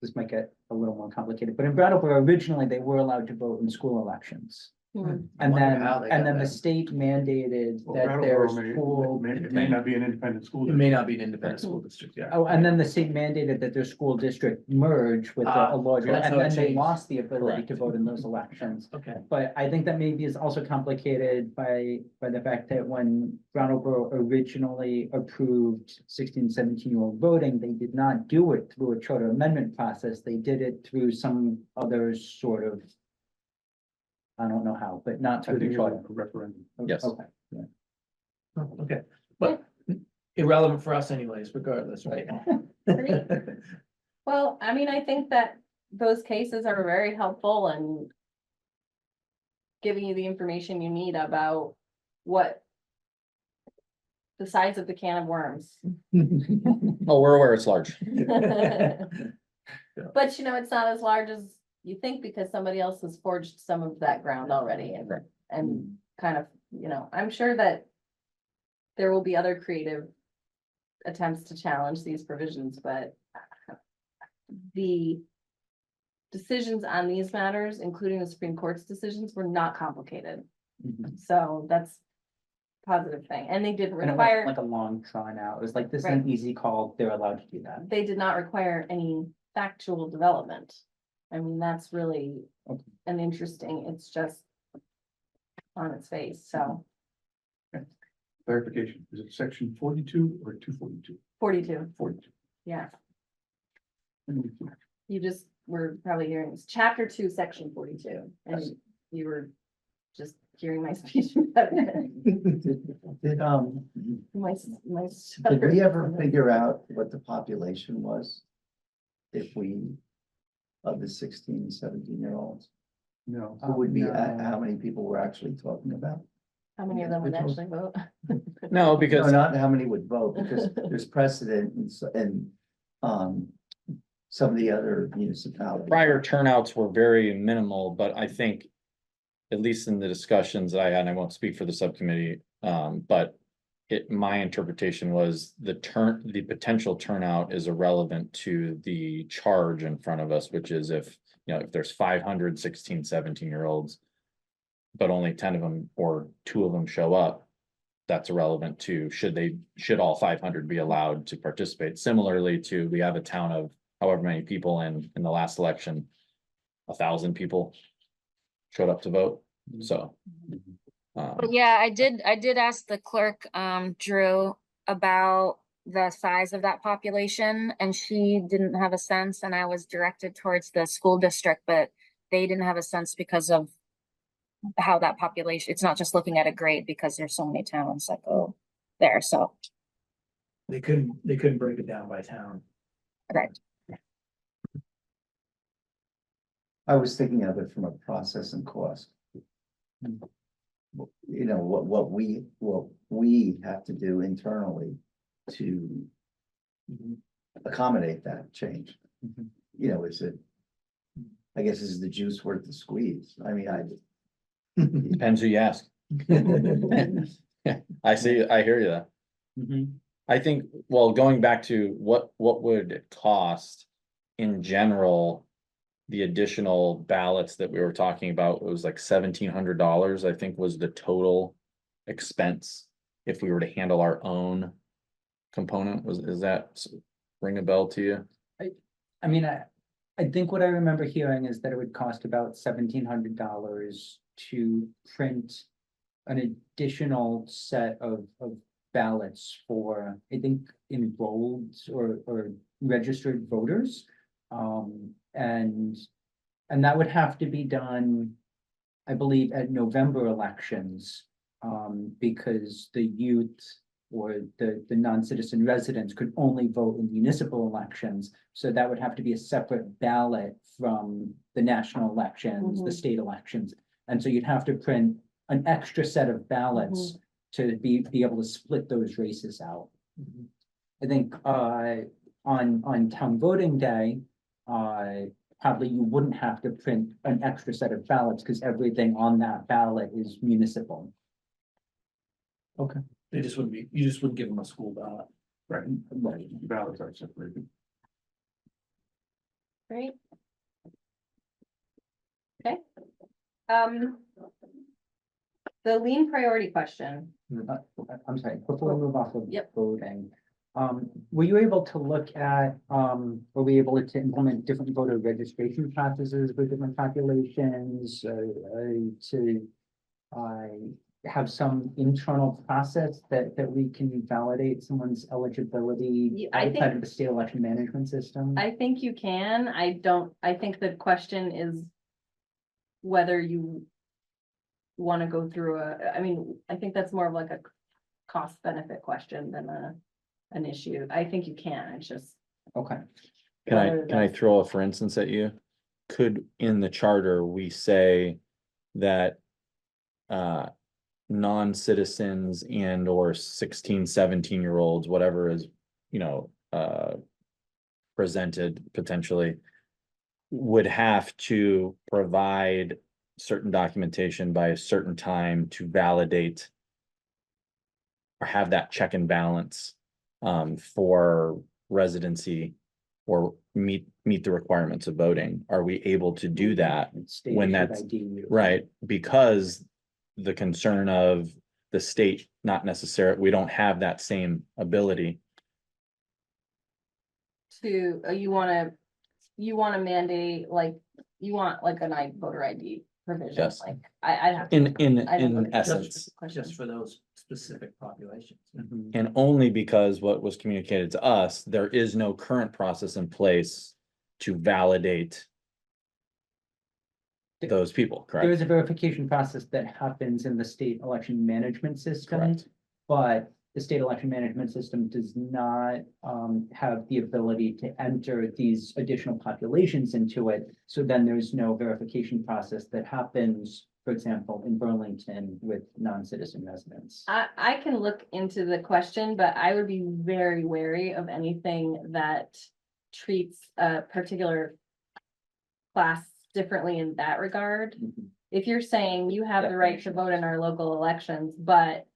Speaker 1: This might get a little more complicated, but in Brattleboro, originally they were allowed to vote in school elections.
Speaker 6: Hmm.
Speaker 3: I
Speaker 1: And
Speaker 3: wonder
Speaker 1: then,
Speaker 3: how they
Speaker 1: and
Speaker 3: got
Speaker 1: then the
Speaker 3: that.
Speaker 1: state mandated
Speaker 8: Well,
Speaker 1: that their
Speaker 8: Brattleboro
Speaker 1: school.
Speaker 8: it may not be an independent school.
Speaker 3: It may not be an independent school district, yeah.
Speaker 1: Oh, and then the state mandated that their school district merge with a larger,
Speaker 3: that's
Speaker 1: and
Speaker 3: how it
Speaker 1: then they
Speaker 3: changed.
Speaker 1: lost the ability to
Speaker 5: Correct.
Speaker 1: vote in those elections.
Speaker 3: Okay,
Speaker 1: But I think that maybe is also complicated by the fact that when Brattleboro originally approved 16, 17-year-old voting, they did not do it through a charter amendment process. They did it through some other sort of, I don't know how, but not
Speaker 8: I
Speaker 1: through
Speaker 8: think
Speaker 1: the
Speaker 8: it was
Speaker 1: charter.
Speaker 8: a referendum.
Speaker 5: Yes.
Speaker 1: Okay.
Speaker 3: okay, but irrelevant for us anyways, regardless, right?
Speaker 6: Well, I mean, I think that those cases are very helpful and giving you the information you need about what the size of the can of worms.
Speaker 5: Oh, we're aware it's large.
Speaker 6: But you know, it's not as large as you think because somebody else has forged some of that ground already and kind of, you know, I'm sure that there will be other creative attempts to challenge these provisions, but the decisions on these matters, including the Supreme Court's decisions, were not complicated.
Speaker 1: Mhm.
Speaker 6: So that's a positive thing. And they didn't
Speaker 1: And it
Speaker 6: require,
Speaker 1: wasn't like a long drawn out. It was like, this is
Speaker 6: Right.
Speaker 1: an easy call. They're allowed to do that.
Speaker 6: they did not require any factual development. I mean, that's really
Speaker 1: Okay.
Speaker 6: an interesting, it's just on its face, so
Speaker 8: Clarification, is it section 42 or 242?
Speaker 6: 42,
Speaker 8: 42.
Speaker 6: yeah. You just were probably hearing this, chapter 2, section 42, and you were just hearing my speech.
Speaker 7: Did,
Speaker 6: My.
Speaker 7: did we ever figure out what the population was? If we, of the 16, 17-year-olds,
Speaker 8: No,
Speaker 7: who would be,
Speaker 1: No.
Speaker 7: how many people we're actually talking about?
Speaker 6: How many of them would actually vote?
Speaker 5: No,
Speaker 7: No,
Speaker 5: because
Speaker 7: not how many would vote, because there's precedent and, some of the other municipalities.
Speaker 5: prior turnouts were very minimal, but I think, at least in the discussions I had, and I won't speak for the subcommittee, but my interpretation was the potential turnout is irrelevant to the charge in front of us, which is if there's 500 16, 17-year-olds, but only 10 of them or 2 of them show up, that's irrelevant to, should all 500 be allowed to participate? Similarly to, we have a town of however many people in the last election, 1,000 people showed up to vote, so.
Speaker 2: But yeah, I did ask the clerk, Drew, about the size of that population, and she didn't have a sense, and I was directed towards the school district, but they didn't have a sense because of how that population, it's not just looking at a grade because there's so many towns that go there, so,
Speaker 3: They couldn't break it down by town.
Speaker 2: right.
Speaker 7: I was thinking of it from a process and cost. You know, what we have to do internally to accommodate that change. You know, I guess is the juice worth the squeeze? I mean,
Speaker 5: Depends who you ask. I hear you there.
Speaker 1: Mhm.
Speaker 5: I think, well, going back to what would it cost in general? The additional ballots that we were talking about was like $1,700, I think was the total expense. If we were to handle our own component, is that ring a bell to you?
Speaker 1: I mean, I think what I remember hearing is that it would cost about $1,700 to print an additional set of ballots for, I think, enrolled or registered voters. And that would have to be done, I believe, at November elections. Because the youth or the non-citizen residents could only vote in municipal elections. So that would have to be a separate ballot from the national elections, the state elections. And so you'd have to print an extra set of ballots to be able to split those races out. I think on town voting day, probably you wouldn't have to print an extra set of ballots because everything on that ballot is municipal. Okay.
Speaker 3: You just wouldn't give them a school ballot.
Speaker 8: Right,
Speaker 1: Right.
Speaker 8: ballots are separated.
Speaker 6: Great. Okay. The lean priority question.
Speaker 1: I'm sorry, before we move off of
Speaker 6: Yep.
Speaker 1: voting. Were you able to look at, were we able to implement different voter registration processes for different populations, to have some internal process that we can validate someone's eligibility
Speaker 6: I
Speaker 1: outside
Speaker 6: think-
Speaker 1: of the state election management system?
Speaker 6: I think you can. I think the question is whether you want to go through I mean, I think that's more of like a cost benefit question than an issue. I think you can. It's just.
Speaker 1: Okay,
Speaker 5: Can
Speaker 6: whether
Speaker 5: I
Speaker 6: that's-
Speaker 5: throw a for instance at you? Could, in the charter, we say that non-citizens and or 16, 17-year-olds, whatever is, presented potentially, would have to provide certain documentation by a certain time to validate or have that check and balance for residency or meet the requirements of voting? Are we able to do that?
Speaker 1: state
Speaker 5: When
Speaker 1: issued
Speaker 5: that's-
Speaker 1: ID.
Speaker 5: Right, because the concern of the state, not necessarily, we don't have that same ability.
Speaker 6: To, you wanna mandate, like, you want like an voter ID provision,
Speaker 5: Yes.
Speaker 6: like, I'd have. to-
Speaker 5: In
Speaker 6: I didn't look
Speaker 5: in
Speaker 6: at that
Speaker 5: essence,
Speaker 6: question.
Speaker 3: Just for those specific populations.
Speaker 1: Mhm.
Speaker 5: and only because what was communicated to us, there is no current process in place to validate those people,
Speaker 1: There
Speaker 5: correct?
Speaker 1: is a verification process that happens in the state election management system.
Speaker 5: Correct.
Speaker 1: But the state election management system does not have the ability to enter these additional populations into it. So then there's no verification process that happens, for example, in Burlington with non-citizen residents.
Speaker 6: I can look into the question, but I would be very wary of anything that treats a particular class differently in that regard.
Speaker 1: Mhm.
Speaker 6: If you're saying you have the right to vote in our local elections, but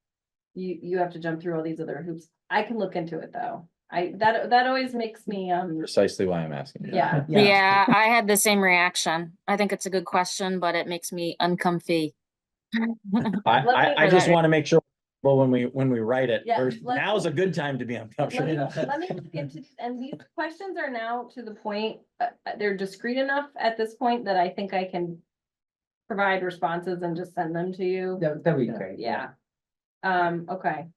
Speaker 6: you have to jump through all these other hoops, I can look into it though. That always makes me,
Speaker 5: Precisely why I'm asking.
Speaker 6: yeah.
Speaker 2: Yeah, I had the same reaction. I think it's a good question, but it makes me uncomfy.
Speaker 5: I just want to make sure Well, when we write it,
Speaker 6: Yeah,
Speaker 5: there's,
Speaker 6: let's-
Speaker 5: now's a good time to be uncomfortable.
Speaker 6: Let me look into these, and these questions are now to the point, they're discreet enough at this point that I think I can provide responses and just send them to you.
Speaker 1: That'd be great.
Speaker 6: Yeah. Okay.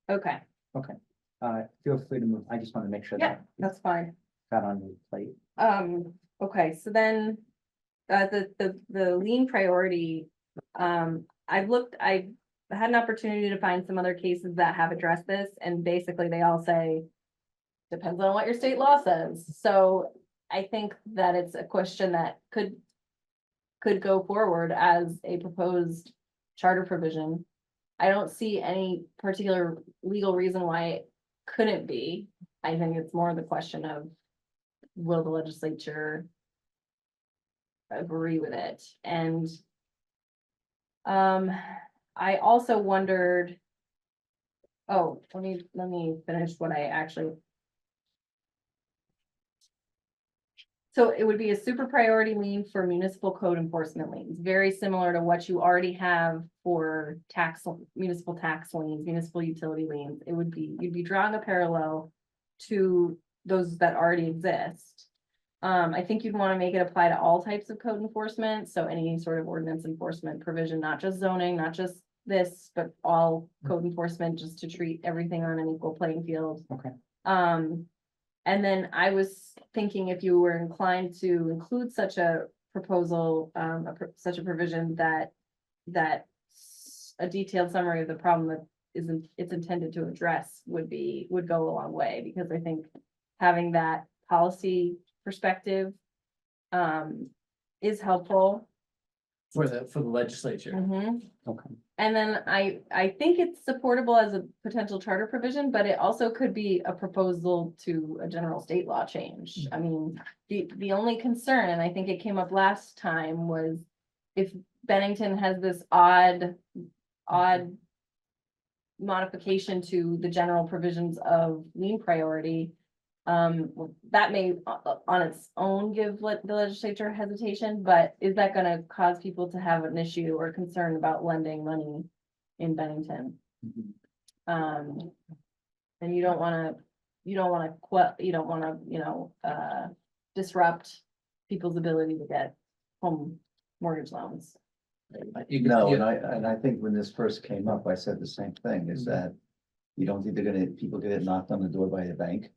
Speaker 6: Okay,
Speaker 1: Feel free to move. I just want to make sure
Speaker 6: yeah,
Speaker 1: that
Speaker 6: that's fine.
Speaker 1: got on your plate.
Speaker 6: Okay, so then, the lien priority, I've had an opportunity to find some other cases that have addressed this, and basically they all say, depends on what your state law says. So I think that it's a question that could go forward as a proposed charter provision. I don't see any particular legal reason why it couldn't be. I think it's more the question of, will the legislature agree with it? And I also wondered, oh, let me finish what I actually. So it would be a super priority lien for municipal code enforcement liens, very similar to what you already have for municipal tax liens, municipal utility liens. It would be, you'd be drawing a parallel to those that already exist. I think you'd want to make it apply to all types of code enforcement, so any sort of ordinance enforcement provision, not just zoning, not just this, but all code enforcement, just to treat everything on an equal playing field.
Speaker 1: Okay.
Speaker 6: And then I was thinking if you were inclined to include such a proposal, such a provision that a detailed summary of the problem that it's intended to address would go a long way, because I think having that policy perspective is helpful.
Speaker 3: For the legislature.
Speaker 6: Mhm.
Speaker 1: Okay.
Speaker 6: And then I think it's supportable as a potential charter provision, but it also could be a proposal to a general state law change. I mean, the only concern, and I think it came up last time, was if Bennington has this odd modification to the general provisions of lien priority, that may on its own give the legislature hesitation, but is that gonna cause people to have an issue or concern about lending money in Bennington? And you don't wanna, disrupt people's ability to get home mortgage loans.
Speaker 7: No, and I think when this first came up, I said the same thing, is that you don't think people get it knocked on the door by a bank?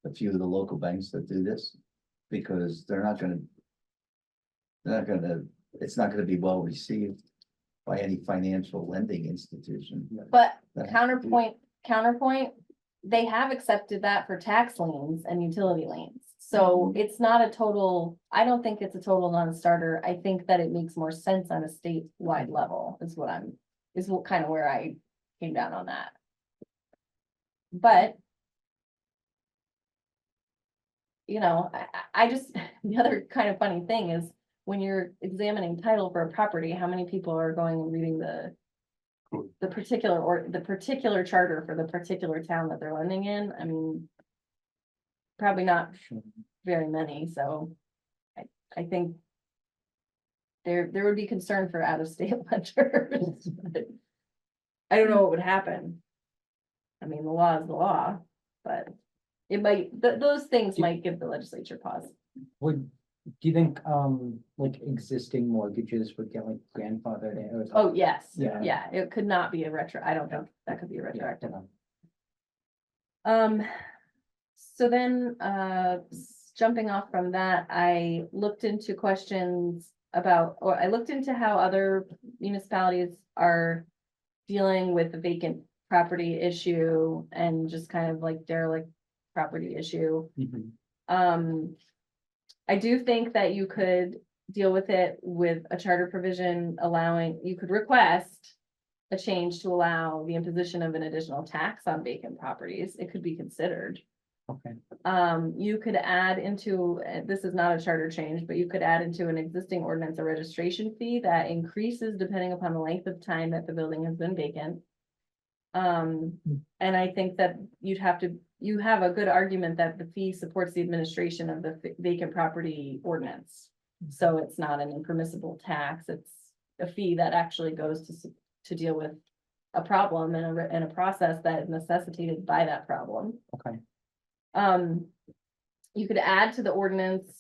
Speaker 7: A few of the local banks that do this, because it's not gonna be well received by any financial lending institution.
Speaker 6: But
Speaker 7: That-
Speaker 6: counterpoint, they have accepted that for tax liens and utility liens. So it's not a total, I don't think it's a total non-starter. I think that it makes more sense on a statewide level is what kind of where I came down on that. But I just, the other kind of funny thing is when you're examining title for a property, how many people are going and reading the particular charter for the particular town that they're lending in? I mean, probably not very many, so I think there would be concern for out-of-state lenders. But I don't know what would happen. I mean, the law is the law, but it might, those things might give the legislature pause.
Speaker 1: Do you think, like existing mortgages would get like grandfathered in? Or-
Speaker 6: Oh, yes,
Speaker 1: Yeah.
Speaker 6: yeah, it could not be a retro, I don't think that could be a
Speaker 1: Yeah,
Speaker 6: retroactive.
Speaker 1: yeah.
Speaker 6: So then, jumping off from that, I looked into I looked into how other municipalities are dealing with the vacant property issue and just kind of like derelict property issue.
Speaker 1: Mhm.
Speaker 6: I do think that you could deal with it with a charter provision you could request a change to allow the imposition of an additional tax on vacant properties. It could be considered.
Speaker 1: Okay.
Speaker 6: You could add into, this is not a charter change, but you could add into an existing ordinance a registration fee that increases depending upon the length of time that the building has been vacant. And I think that you have a good argument that the fee supports the administration of the vacant property ordinance. So it's not an impermissible tax, it's a fee that actually goes to deal with a problem and a process that is necessitated by that problem.
Speaker 1: Okay.
Speaker 6: You could add to the ordinance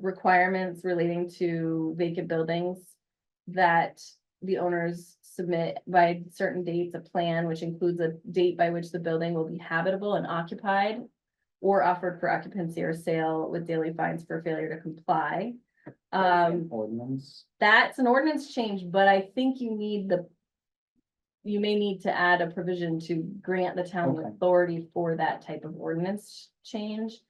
Speaker 6: requirements relating to vacant buildings that the owners submit by certain dates a plan, which includes a date by which the building will be habitable and occupied or offered for occupancy or sale with daily fines for failure to comply.
Speaker 1: Ordinance.
Speaker 6: That's an ordinance change, but I think you may need to add a provision to grant the town
Speaker 1: Okay.
Speaker 6: authority for that type of ordinance change.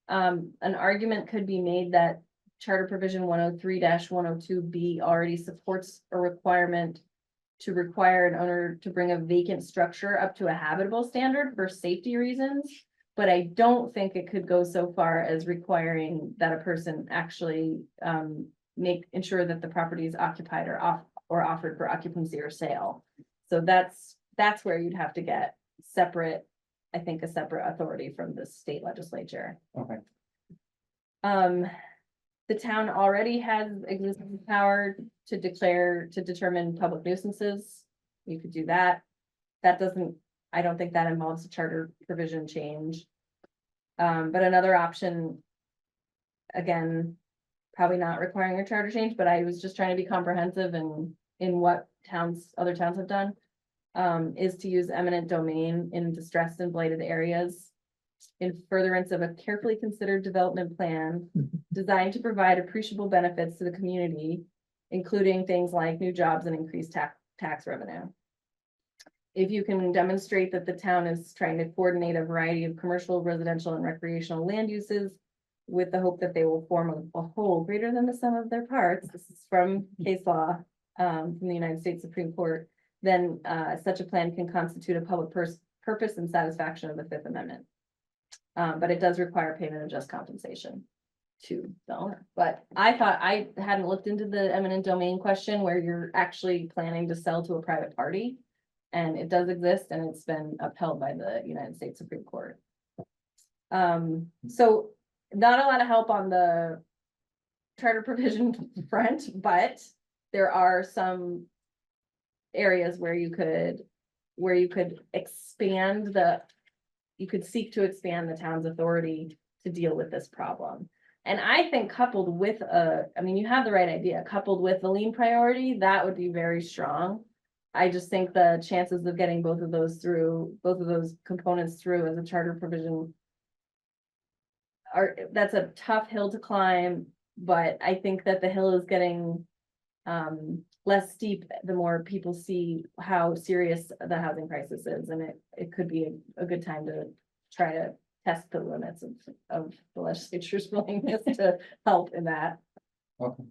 Speaker 6: An argument could be made that Charter Provision 103-102B already supports a requirement to require an owner to bring a vacant structure up to a habitable standard for safety reasons. But I don't think it could go so far as requiring that a person actually ensure that the property is occupied or offered for occupancy or sale. So that's where you'd have to get separate, I think, a separate authority from the state legislature.
Speaker 1: Okay.
Speaker 6: The town already has existing power to determine public nuisances. You could do that. I don't think that involves a charter provision change. But another option, again, probably not requiring a charter change, but I was just trying to be comprehensive in what other towns have done, is to use eminent domain in distressed and blighted areas in furtherance of a carefully considered development plan designed to provide appreciable benefits to the community, including things like new jobs and increased tax revenue. If you can demonstrate that the town is trying to coordinate a variety of commercial, residential, and recreational land uses with the hope that they will form a whole greater than the sum of their parts, this is from case law from the United States Supreme Court, then such a plan can constitute a public purpose and satisfaction of the Fifth Amendment. But it does require payment of just compensation to the owner. But I thought I hadn't looked into the eminent domain question where you're actually planning to sell to a private party. And it does exist and it's been upheld by the United States Supreme Court. So not a lot of help on the charter provision front, but there are some areas where you could expand you could seek to expand the town's authority to deal with this problem. And I think coupled with you have the right idea, coupled with the lien priority, that would be very strong. I just think the chances of getting both of those components through as a charter provision that's a tough hill to climb, but I think that the hill is getting less steep the more people see how serious the housing crisis is, and it could be a good time to try to test the limits of the legislature's willingness to help in that.
Speaker 1: Okay.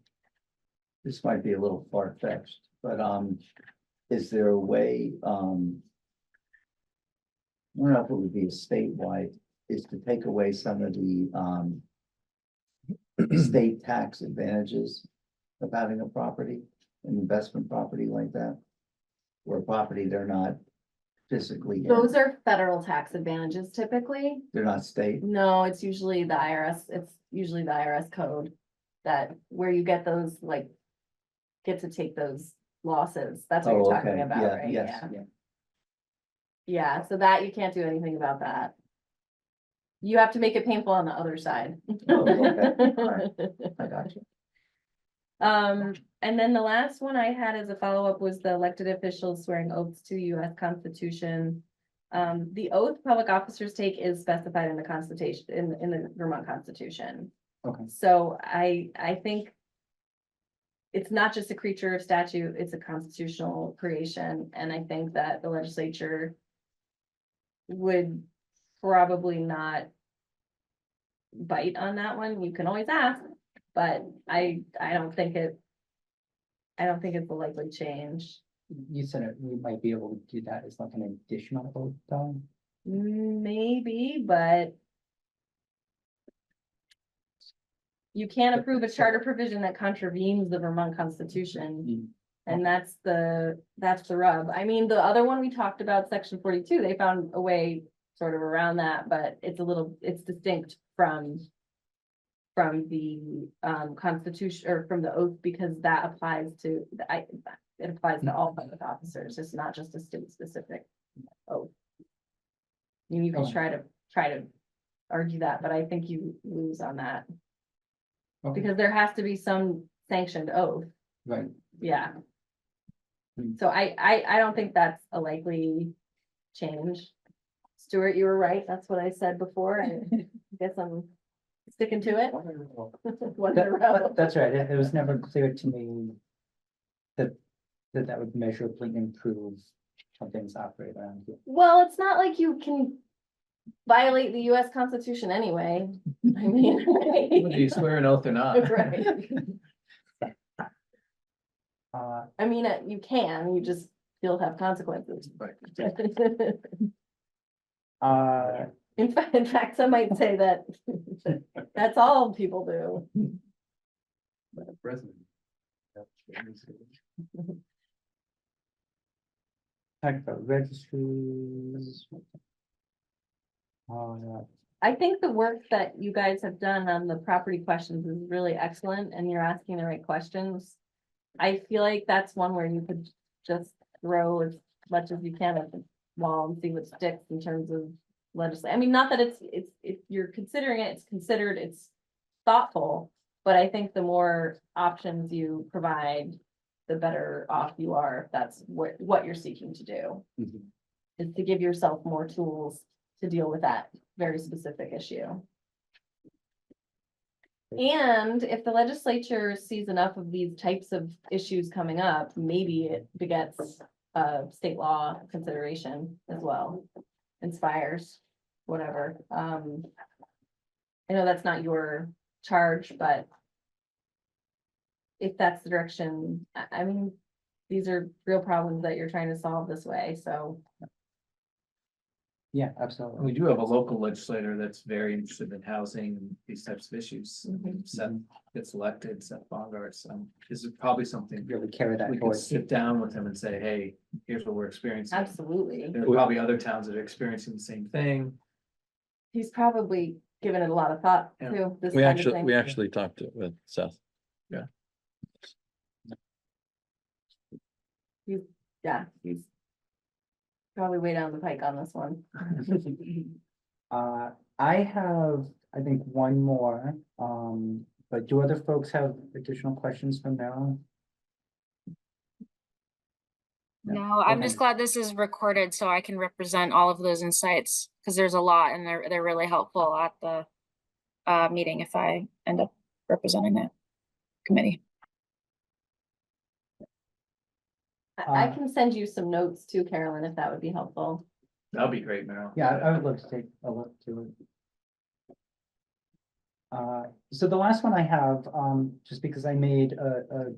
Speaker 7: This might be a little far-fetched, but is there a way, I don't know if it would be a statewide, is to take away some of the state tax advantages of having a property, an investment property like that? Or a property they're not physically in,
Speaker 6: Those are federal tax advantages typically.
Speaker 7: they're not state.
Speaker 6: No, it's usually the IRS code that where you get those, like, get to take those losses. That's what
Speaker 7: Oh,
Speaker 6: you're talking
Speaker 7: okay.
Speaker 6: about,
Speaker 7: Yeah,
Speaker 6: right?
Speaker 7: yes,
Speaker 6: Yeah.
Speaker 7: yeah.
Speaker 6: Yeah, so that you can't do anything about that. You have to make it painful on the other side.
Speaker 7: Oh, okay. All right. I got you.
Speaker 6: And then the last one I had as a follow-up was the elected officials swearing oaths to the US Constitution. The oath public officers take is specified in the Constitution, in the Vermont Constitution.
Speaker 1: Okay.
Speaker 6: So I think it's not just a creature of statute, it's a constitutional creation, and I think that the legislature would probably not bite on that one. You can always ask, but I don't think it's a likely change.
Speaker 1: You said we might be able to do that as like an additional vote, though?
Speaker 6: Maybe, but you can't approve a charter provision that contravenes the Vermont Constitution And that's the rub. I mean, the other one we talked about, section 42, they found a way sort of around that, but it's distinct from the Constitution or from the oath, because that applies to, it applies to all public officers. It's not just a state specific oath. You can try to argue that, but I think you lose on that,
Speaker 1: Okay.
Speaker 6: because there has to be some sanctioned oath.
Speaker 1: Right.
Speaker 6: Yeah.
Speaker 1: Hmm.
Speaker 6: So I don't think that's a likely change. Stuart, you were right. That's what I said before. I guess I'm sticking to it. One in a row.
Speaker 1: That's right. It was never clear to me that would measurably improve how things operate around here.
Speaker 6: Well, it's not like you can violate the US Constitution anyway. I mean,
Speaker 3: Whether you swear an oath or not.
Speaker 6: right.
Speaker 1: Uh,
Speaker 6: I mean, you can, you just, you'll have consequences. In fact, some might say that that's all people do.
Speaker 8: President.
Speaker 1: talk about registries.
Speaker 6: I think the work that you guys have done on the property questions is really excellent, and you're asking the right questions. I feel like that's one where you could just throw as much as you can at the wall and see what sticks in terms of legislation. I mean, not that it's, if you're considering it, it's considered, it's thoughtful, but I think the more options you provide, the better off you are, if that's what you're seeking to do.
Speaker 1: Mhm.
Speaker 6: Is to give yourself more tools to deal with that very specific issue. And if the legislature sees enough of these types of issues coming up, maybe it begets state law consideration as well. Inspires, whatever. I know that's not your charge, but if that's the direction, I mean, these are real problems that you're trying to solve this way, so.
Speaker 1: Yeah, absolutely.
Speaker 3: We do have a local legislator that's very interested in housing and these types of issues.
Speaker 6: Mhm.
Speaker 3: Seth gets elected, Seth Bongard, this is probably something
Speaker 1: Really carry that
Speaker 3: we could
Speaker 1: forward.
Speaker 3: sit down with him and say, hey, here's what we're experiencing.
Speaker 6: Absolutely.
Speaker 3: There are probably other towns that are experiencing the same thing.
Speaker 6: He's probably given it a lot of thought
Speaker 3: Yeah.
Speaker 6: too. This
Speaker 5: We
Speaker 6: kind of
Speaker 5: actually,
Speaker 6: thing.
Speaker 5: we actually talked with Seth.
Speaker 6: Yeah, he's probably way down the pike on this one.
Speaker 1: I have, I think, one more, but do other folks have additional questions for Meryl?
Speaker 2: No, I'm just
Speaker 1: Okay.
Speaker 2: glad this is recorded so I can represent all of those insights, because there's a lot and they're really helpful at the meeting if I end up representing that committee.
Speaker 6: I can send you some notes too, Carolyn, if that would be helpful.
Speaker 3: That'd be great, Meryl.
Speaker 1: Yeah, I would love to take a look to it. So the last one I have, just because I made a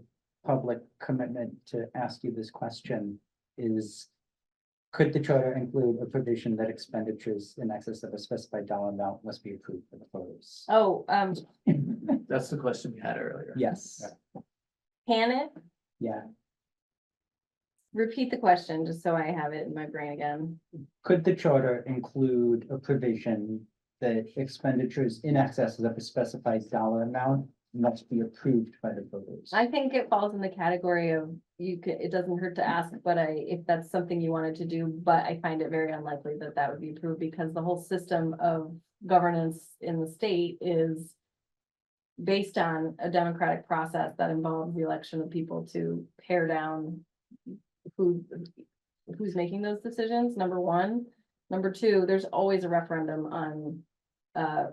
Speaker 1: public commitment to ask you this question, is could the charter include a provision that expenditures in excess of a specified dollar amount must be approved for the voters?
Speaker 6: Oh,
Speaker 3: That's the question we had earlier.
Speaker 1: Yes,
Speaker 6: can it?
Speaker 1: yeah.
Speaker 6: Repeat the question, just so I have it in my brain again.
Speaker 1: Could the charter include a provision that expenditures in excess of a specified dollar amount must be approved by the voters?
Speaker 6: I think it falls in the category of, it doesn't hurt to ask, but if that's something you wanted to do, but I find it very unlikely that that would be approved, because the whole system of governance in the state is based on a democratic process that involves the election of people to pare down who's making those decisions, number one. Number two, there's always a referendum on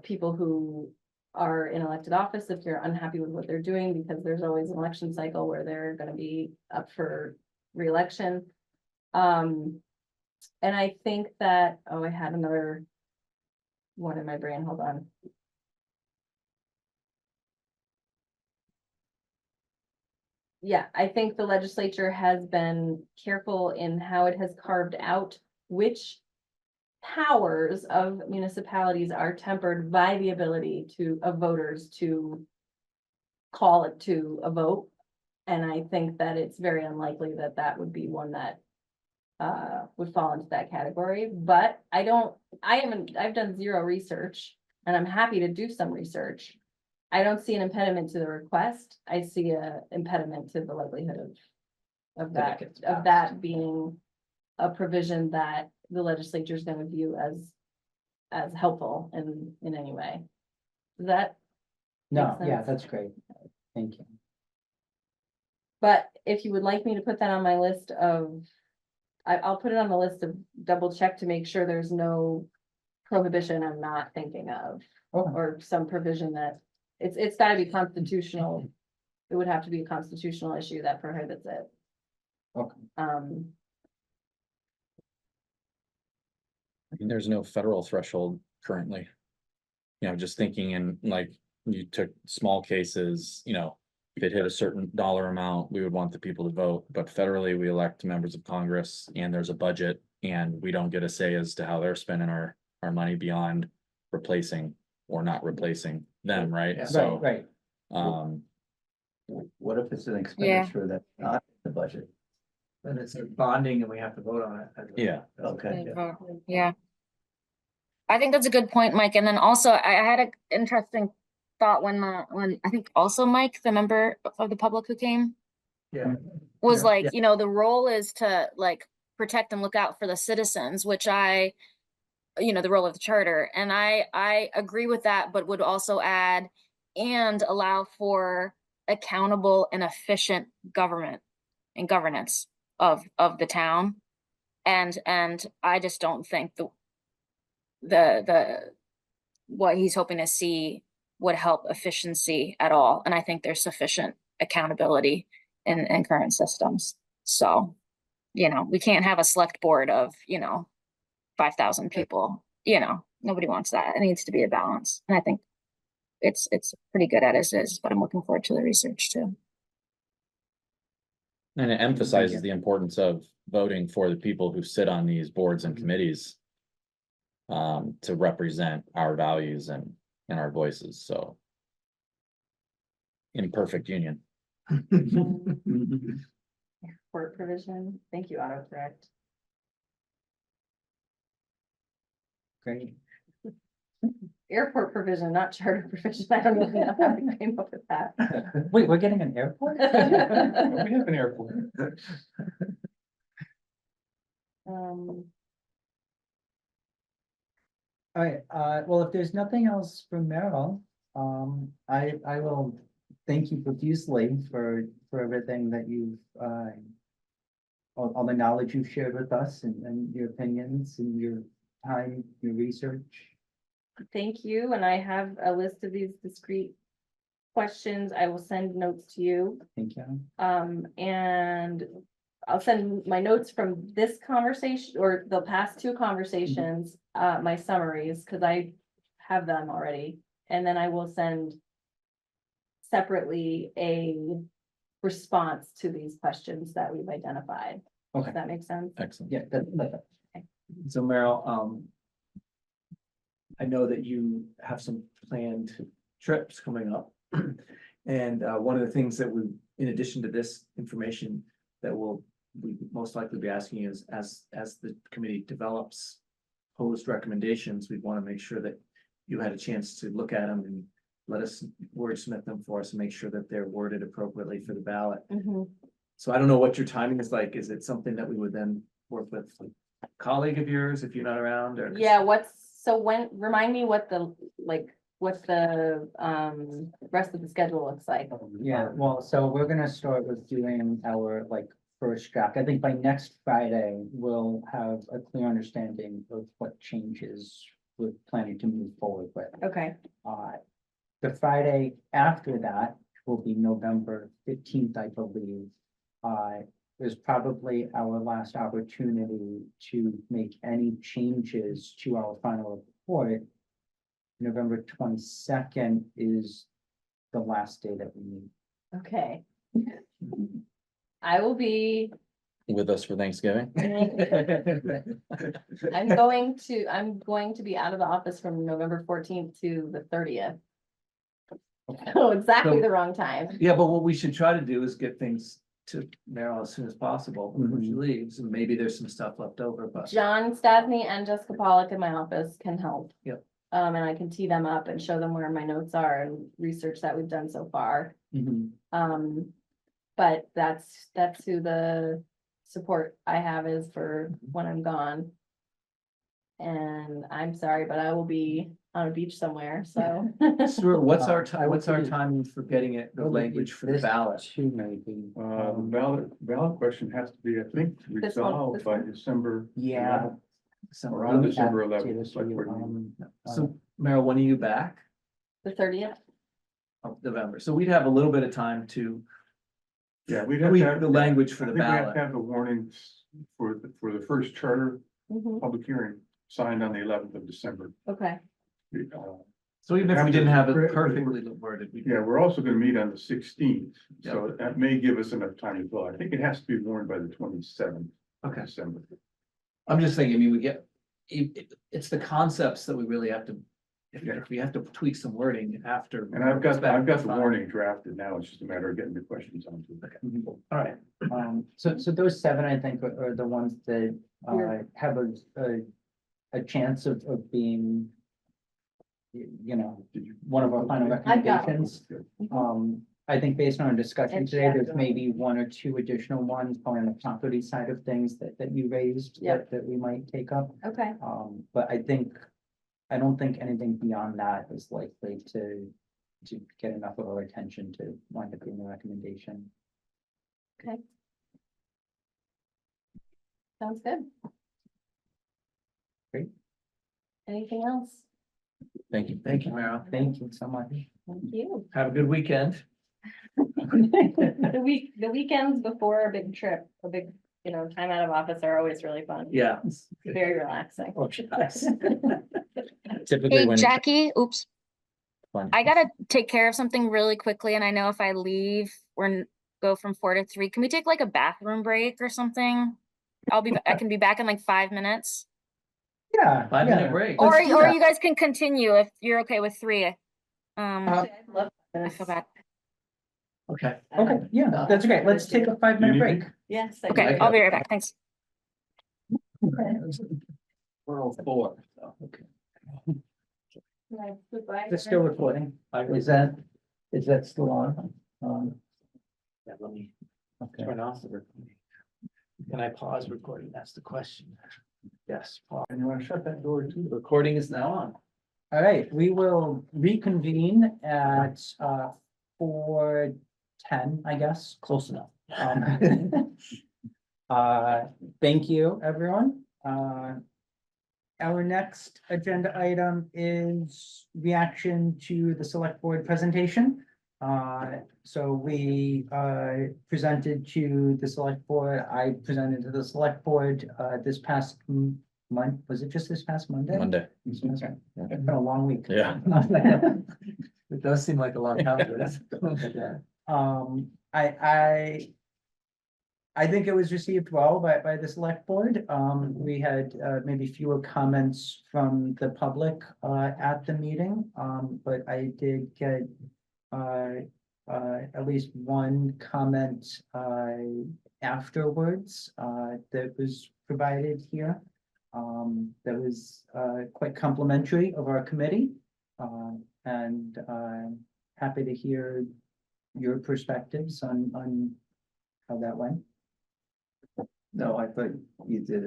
Speaker 6: people who are in elected office if you're unhappy with what they're doing, because there's always an election cycle where they're gonna be up for reelection. And I think that, I had another one in my brain, hold on. Yeah, I think the legislature has been careful in how it has carved out which powers of municipalities are tempered by the ability of voters to call it to a vote. And I think that it's very unlikely that that would be one that would fall into that category, but I've done zero research and I'm happy to do some research. I don't see an impediment to the request. I see a impediment to the likelihood of
Speaker 1: That it
Speaker 6: that,
Speaker 1: gets
Speaker 6: of that being a provision that the legislature is gonna view as helpful in any way. Does that,
Speaker 1: No,
Speaker 6: Makes
Speaker 1: yeah,
Speaker 6: sense.
Speaker 1: that's great. Thank you.
Speaker 6: but if you would like me to put that on my list of, I'll put it on the list of double check to make sure there's no prohibition I'm not thinking of,
Speaker 1: Okay.
Speaker 6: or some provision that, it's gotta be constitutional. It would have to be a constitutional issue that prohibits it.
Speaker 1: Okay.
Speaker 5: I mean, there's no federal threshold currently. You know, just thinking in like, you took small cases, you know, if it hit a certain dollar amount, we would want the people to vote, but federally, we elect members of Congress and there's a budget. And we don't get a say as to how they're spending our money beyond replacing or not replacing them, right?
Speaker 3: Yeah.
Speaker 5: So,
Speaker 1: Right,
Speaker 7: What if it's an expenditure that's not in the budget?
Speaker 3: And it's bonding and we have to vote on it.
Speaker 5: yeah.
Speaker 7: Okay.
Speaker 2: Yeah. I think that's a good point, Mike. And then also I had an interesting thought when I think also Mike, the member of the public who came,
Speaker 3: Yeah.
Speaker 2: was
Speaker 3: Yeah.
Speaker 2: like, you know, the role is to like protect and look out for the citizens, which you know, the role of the charter. And I agree with that, but would also add and allow for accountable and efficient government and governance of the town. And I just don't think the what he's hoping to see would help efficiency at all. And I think there's sufficient accountability in current systems. So, you know, we can't have a select board of, you know, 5,000 people, you know, nobody wants that. It needs to be a balance. And I think it's pretty good at as is, but I'm looking forward to the research too.
Speaker 5: And it emphasizes the importance of voting for the people who sit on these boards and committees. To represent our values and our voices, so. Imperfect union.
Speaker 6: Court provision, thank you, autocorrect.
Speaker 1: great.
Speaker 6: Airport provision, not charter provision, I don't even know how we came up with that.
Speaker 1: Wait, we're getting an airport?
Speaker 8: We have an airport.
Speaker 1: All right, well, if there's nothing else from Meryl, I will thank you profusely for everything that you've, all the knowledge you've shared with us and your opinions and your time, your research.
Speaker 6: Thank you, and I have a list of these discrete questions. I will send notes to you.
Speaker 1: Thank you.
Speaker 6: And I'll send my notes from this conversation or the past two conversations, my summaries, because I have them already. And then I will send separately a response to these questions that we've identified.
Speaker 1: Okay.
Speaker 6: Does that make sense?
Speaker 5: Excellent.
Speaker 1: Yeah, that's
Speaker 3: So Meryl, I know that you have some planned trips coming up. And one of the things that we, in addition to this information that we most likely be asking is, as the committee develops proposed recommendations, we'd want to make sure that you had a chance to look at them and let us wordsmith them for us and make sure that they're worded appropriately for the ballot.
Speaker 6: Mhm.
Speaker 3: So I don't know what your timing is like. Is it something that we would then work with a colleague of yours if you're not around, or?
Speaker 6: Yeah, remind me what the rest of the schedule looks like.
Speaker 1: Yeah, well, so we're gonna start with doing our first draft. I think by next Friday, we'll have a clear understanding of what changes we're planning to move forward with.
Speaker 6: Okay,
Speaker 1: The Friday after that will be November 15th, I believe. Is probably our last opportunity to make any changes to our final report. November 22nd is the last day that we meet.
Speaker 6: okay. I will be,
Speaker 5: With us for Thanksgiving.
Speaker 6: I'm going to be out of the office from November 14th to the 30th. Oh, exactly
Speaker 3: So-
Speaker 6: the wrong time.
Speaker 3: Yeah, but what we should try to do is get things to Meryl as soon as possible before she
Speaker 1: Mhm.
Speaker 3: leaves, and maybe there's some stuff left over, but.
Speaker 6: John Stasny and Jessica Pollock in my office can help.
Speaker 3: Yep.
Speaker 6: And I can tee them up and show them where my notes are and research that we've done so far.
Speaker 1: Mhm.
Speaker 6: But that's who the support I have is for when I'm gone. And I'm sorry, but I will be on a beach somewhere, so.
Speaker 3: Stuart, what's our
Speaker 1: I would
Speaker 3: what's our
Speaker 1: say-
Speaker 3: time for getting it, the language for the
Speaker 1: This
Speaker 3: ballot?
Speaker 1: Too maybe.
Speaker 8: The ballot question has to be, I think,
Speaker 6: This one,
Speaker 8: resolved
Speaker 6: this
Speaker 8: by
Speaker 6: one?
Speaker 8: December.
Speaker 1: Yeah.
Speaker 8: 11th, Around
Speaker 1: we
Speaker 8: December
Speaker 1: have to
Speaker 8: 11th,
Speaker 1: this
Speaker 8: like
Speaker 1: year,
Speaker 8: what you-
Speaker 3: So Meryl, when are you back?
Speaker 6: The 30th,
Speaker 3: Of November, so we'd have a little bit of time to
Speaker 8: Yeah, we'd have
Speaker 3: tweak
Speaker 8: to have.
Speaker 3: the language for
Speaker 8: I
Speaker 3: the
Speaker 8: think we have
Speaker 3: ballot.
Speaker 8: to have the warnings for the first charter
Speaker 6: Mhm.
Speaker 8: public hearing signed on the 11th of December.
Speaker 6: Okay,
Speaker 3: So even if we didn't have it perfectly worded, we.
Speaker 8: Yeah, we're also gonna meet on the 16th, so that may give us enough time as well. I think it has to be warned by the 27th of
Speaker 3: Okay.
Speaker 8: December.
Speaker 3: I'm just thinking, I mean, we get, it's the concepts that we really have to, if we have to tweak some wording after.
Speaker 8: And I've got the
Speaker 3: Fine.
Speaker 8: warning drafted now, it's just a matter of getting the questions onto it.
Speaker 1: Mhm.
Speaker 3: All right,
Speaker 1: So those seven, I think, are the ones that
Speaker 6: Yeah.
Speaker 1: have a chance of being, you know,
Speaker 8: Did you?
Speaker 1: one of our final
Speaker 6: I've got it.
Speaker 1: recommendations. I think based on our discussion
Speaker 6: It's
Speaker 1: today, there's
Speaker 6: chapter.
Speaker 1: maybe one or two additional ones, probably on the property side of things that you raised
Speaker 6: Yep.
Speaker 1: that we might take up.
Speaker 6: okay,
Speaker 1: But I don't think anything beyond that is likely to get enough of our attention to wind up being a recommendation.
Speaker 6: sounds good.
Speaker 1: Great.
Speaker 6: Anything else?
Speaker 5: Thank you.
Speaker 3: thank you, Meryl.
Speaker 1: Thank you so much.
Speaker 6: Thank you.
Speaker 3: Have a good weekend.
Speaker 6: The weekends before a big trip, a big, time out of office are always really fun.
Speaker 3: Yeah.
Speaker 6: Very relaxing.
Speaker 3: Oh, nice.
Speaker 5: Typically
Speaker 2: Hey,
Speaker 5: when.
Speaker 2: Jackie, oops,
Speaker 5: Fine.
Speaker 2: I gotta take care of something really quickly, and I know if I leave, go from 4 to 3, can we take like a bathroom break or something? I can be back in like 5 minutes.
Speaker 1: Yeah.
Speaker 3: 5-minute break.
Speaker 2: Or
Speaker 1: Let's do
Speaker 2: or
Speaker 1: that.
Speaker 2: you guys can continue if you're okay with 3. I feel bad.
Speaker 3: Okay.
Speaker 1: Okay, yeah, that's okay. Let's take a 5-minute
Speaker 8: You
Speaker 1: break.
Speaker 8: need-
Speaker 6: Yes. I
Speaker 2: Okay,
Speaker 6: do.
Speaker 2: I'll be right back. Thanks.
Speaker 3: 4:04, so, okay.
Speaker 6: Nice. Goodbye.
Speaker 1: It's still recording. Is that still on?
Speaker 3: Yeah, let me
Speaker 1: Okay.
Speaker 3: turn off the recording. Can I pause recording? That's the question. Yes, pause.
Speaker 8: And you wanna shut that door too?
Speaker 3: The recording is now on.
Speaker 1: All right, we will reconvene at 4:10, I guess.
Speaker 3: Close enough.
Speaker 1: Thank you, everyone. Our next agenda item is reaction to the select board presentation. So we presented to the select board, I presented to the select board this past month, was it just this past Monday?
Speaker 5: Monday.
Speaker 1: That's right. It's been a long week.
Speaker 5: Yeah.
Speaker 3: It does seem like a long time ago. That's-
Speaker 1: I think it was received well by the select board. We had maybe fewer comments from the public at the meeting. But I did get at least one comment afterwards that was provided here. That was quite complimentary of our committee. And happy to hear your perspectives on how that went.
Speaker 7: No, I thought you did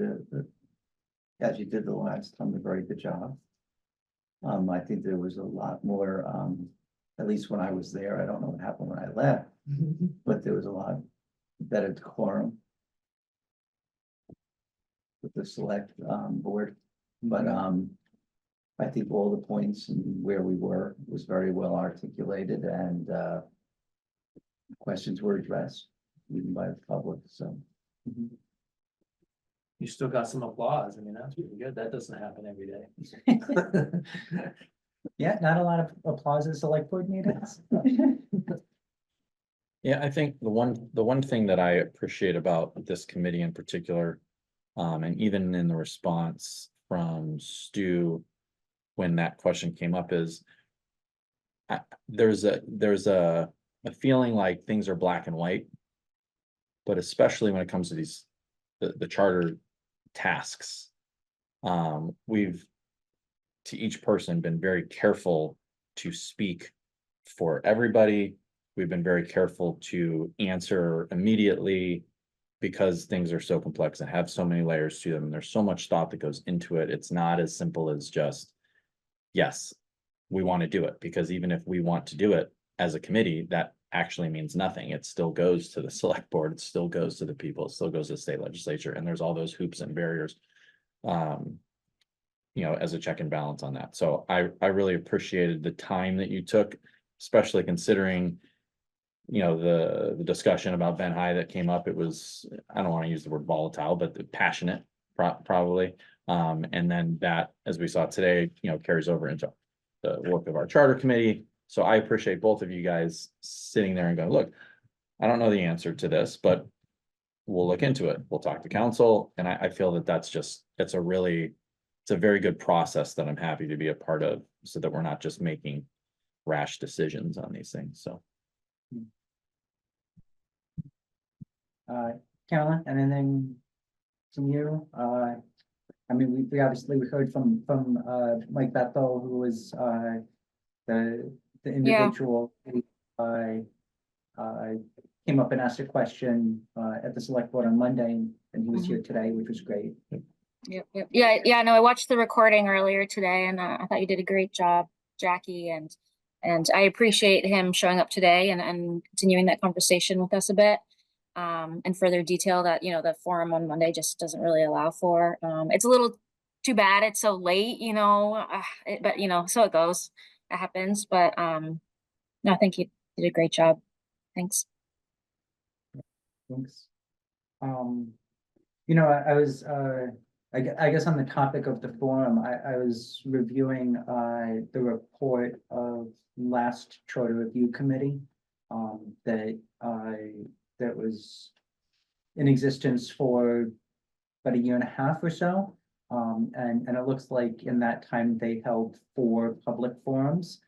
Speaker 7: as you did the last time, a very good job. I think there was a lot more, at least when I was there, I don't know what happened when I left, but there was a lot better decorum with the select, board, but, I think all the points and where we were was very well articulated and, questions were addressed, even by the public, so.
Speaker 3: You still got some applause. I mean, that's pretty good. That doesn't happen every day.
Speaker 1: Yeah, not a lot of applause at select board meetings.
Speaker 5: Yeah, I think the one thing that I appreciate about this committee in particular, and even in the response from Stu, when that question came up is there's a feeling like things are black and white. But especially when it comes to these, the charter tasks. We've, to each person, been very careful to speak for everybody. We've been very careful to answer immediately because things are so complex and have so many layers to them. And there's so much thought that goes into it. It's not as simple as just, yes, we want to do it, because even if we want to do it as a committee, that actually means nothing. It still goes to the select board. It still goes to the people. It still goes to the state legislature. And there's all those hoops and barriers. As a check and balance on that. So I really appreciated the time that you took, especially considering, the discussion about Ben High that came up. It was, I don't want to use the word volatile, but passionate, probably. And then that, as we saw today, carries over into the work of our charter committee. So I appreciate both of you guys sitting there and going, look, I don't know the answer to this, but we'll look into it. We'll talk to council. And I feel that it's a very good process that I'm happy to be a part of, so that we're not just making rash decisions on these things. So.
Speaker 1: Carolyn, anything from you? I mean, we obviously heard from Mike Bethel, who was the individual who came up and asked a question at the select board on Monday, and he was here today, which was great.
Speaker 2: Yeah, no, I watched the recording earlier today, and I thought you did a great job, Jackie, and I appreciate him showing up today and continuing that conversation with us a bit. And further detail that, the forum on Monday just doesn't really allow for. It's a little too bad it's so late, but so it goes. It happens. But no, I think you did a great job. Thanks.
Speaker 1: Thanks. I was I guess on the topic of the forum, I was reviewing the report of last charter review committee that was in existence for about a year and a half or so. And it looks like in that time they held 4 public forums.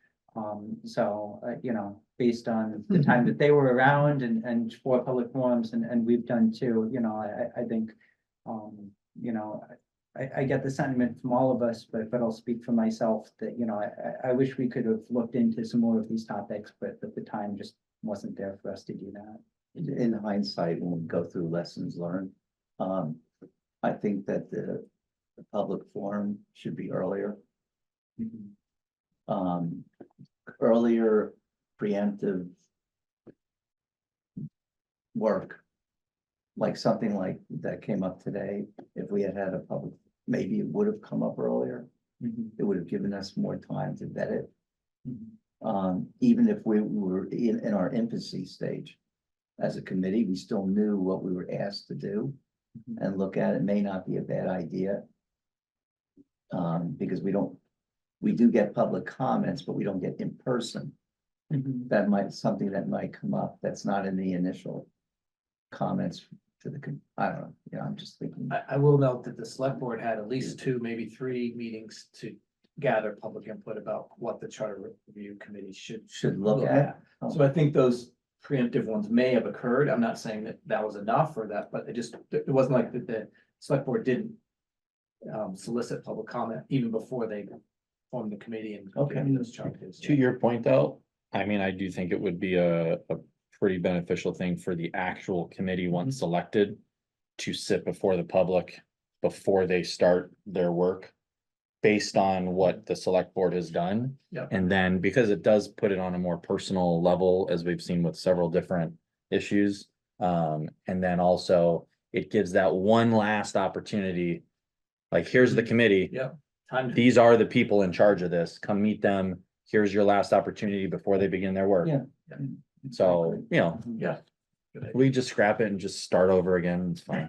Speaker 1: Based on the time that they were around and 4 public forums and we've done 2, I think, I get the sentiment from all of us, but I'll speak for myself that, I wish we could have looked into some more of these topics, but the time just wasn't there for us to do that.
Speaker 7: In hindsight, when we go through lessons learned, I think that the public forum should be earlier. Earlier preemptive work, like something like that came up today. If we had a public, maybe it would have come up earlier. It would have given us more time to vet it. Even if we were in our infancy stage as a committee, we still knew what we were asked to do and look at it. May not be a bad idea. Because we do get public comments, but we don't get in person. That something that might come up that's not in the initial comments to I don't know, I'm just thinking.
Speaker 3: I will note that the select board had at least 2, maybe 3 meetings to gather public input about what the charter review committee should
Speaker 7: look at.
Speaker 3: So I think those preemptive ones may have occurred. I'm not saying that was enough for that, but it wasn't like the select board didn't solicit public comment even before they formed the committee and completed those charters.
Speaker 5: To your point, though, I mean, I do think it would be a pretty beneficial thing for the actual committee, once selected, to sit before the public before they start their work, based on what the select board has done. And then, because it does put it on a more personal level, as we've seen with several different issues. And then also it gives that one last opportunity. Like, here's the committee. These are the people in charge of this. Come meet them. Here's your last opportunity before they begin their work. So, we just scrap it and just start over again. It's fine.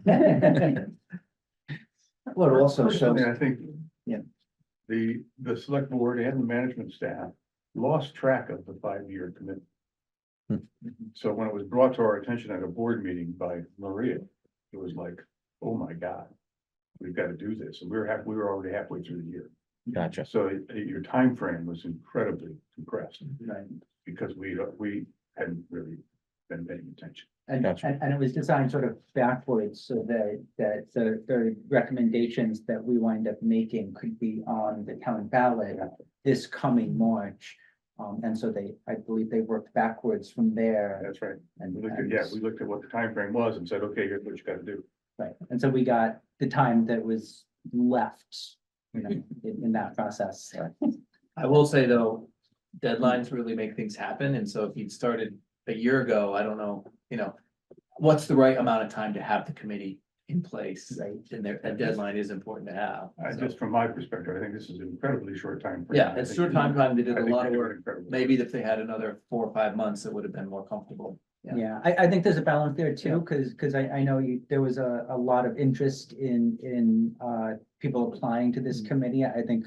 Speaker 7: Well, it also shows.
Speaker 8: Personally, I think.
Speaker 7: Yeah.
Speaker 8: The select board and the management staff lost track of the 5-year commitment. So when it was brought to our attention at a board meeting by Maria, it was like, oh my God, we've got to do this. And we were already halfway through the year.
Speaker 5: Gotcha.
Speaker 8: So your time frame was incredibly compressed
Speaker 1: Right.
Speaker 8: because we hadn't really been paying attention.
Speaker 1: And,
Speaker 5: Gotcha.
Speaker 1: and it was designed sort of backwards so that the recommendations that we wind up making could be on the town ballot this coming March. And so I believe they worked backwards from there.
Speaker 8: That's right.
Speaker 1: And
Speaker 8: We looked at what the time frame was and said, okay, here's what you gotta do.
Speaker 1: right, and so we got the time that was left, you know, in that process.
Speaker 3: I will say though, deadlines really make things happen, and so if you'd started a year ago, I don't know, what's the right amount of time to have the committee in place?
Speaker 1: Right.
Speaker 3: And a deadline is important to have. so.
Speaker 8: Just from my perspective, I think this is an incredibly short time. frame.
Speaker 3: Yeah,
Speaker 8: I
Speaker 3: it's
Speaker 8: think
Speaker 3: short time, they did
Speaker 8: I
Speaker 3: a
Speaker 8: think
Speaker 3: lot of
Speaker 8: you're
Speaker 3: work.
Speaker 8: doing incredibly
Speaker 3: Maybe if they had another 4 or 5 months, it would have been more comfortable. Yeah.
Speaker 1: Yeah, I think there's a balance there too, because I know there was a lot of interest in people applying to this committee. I think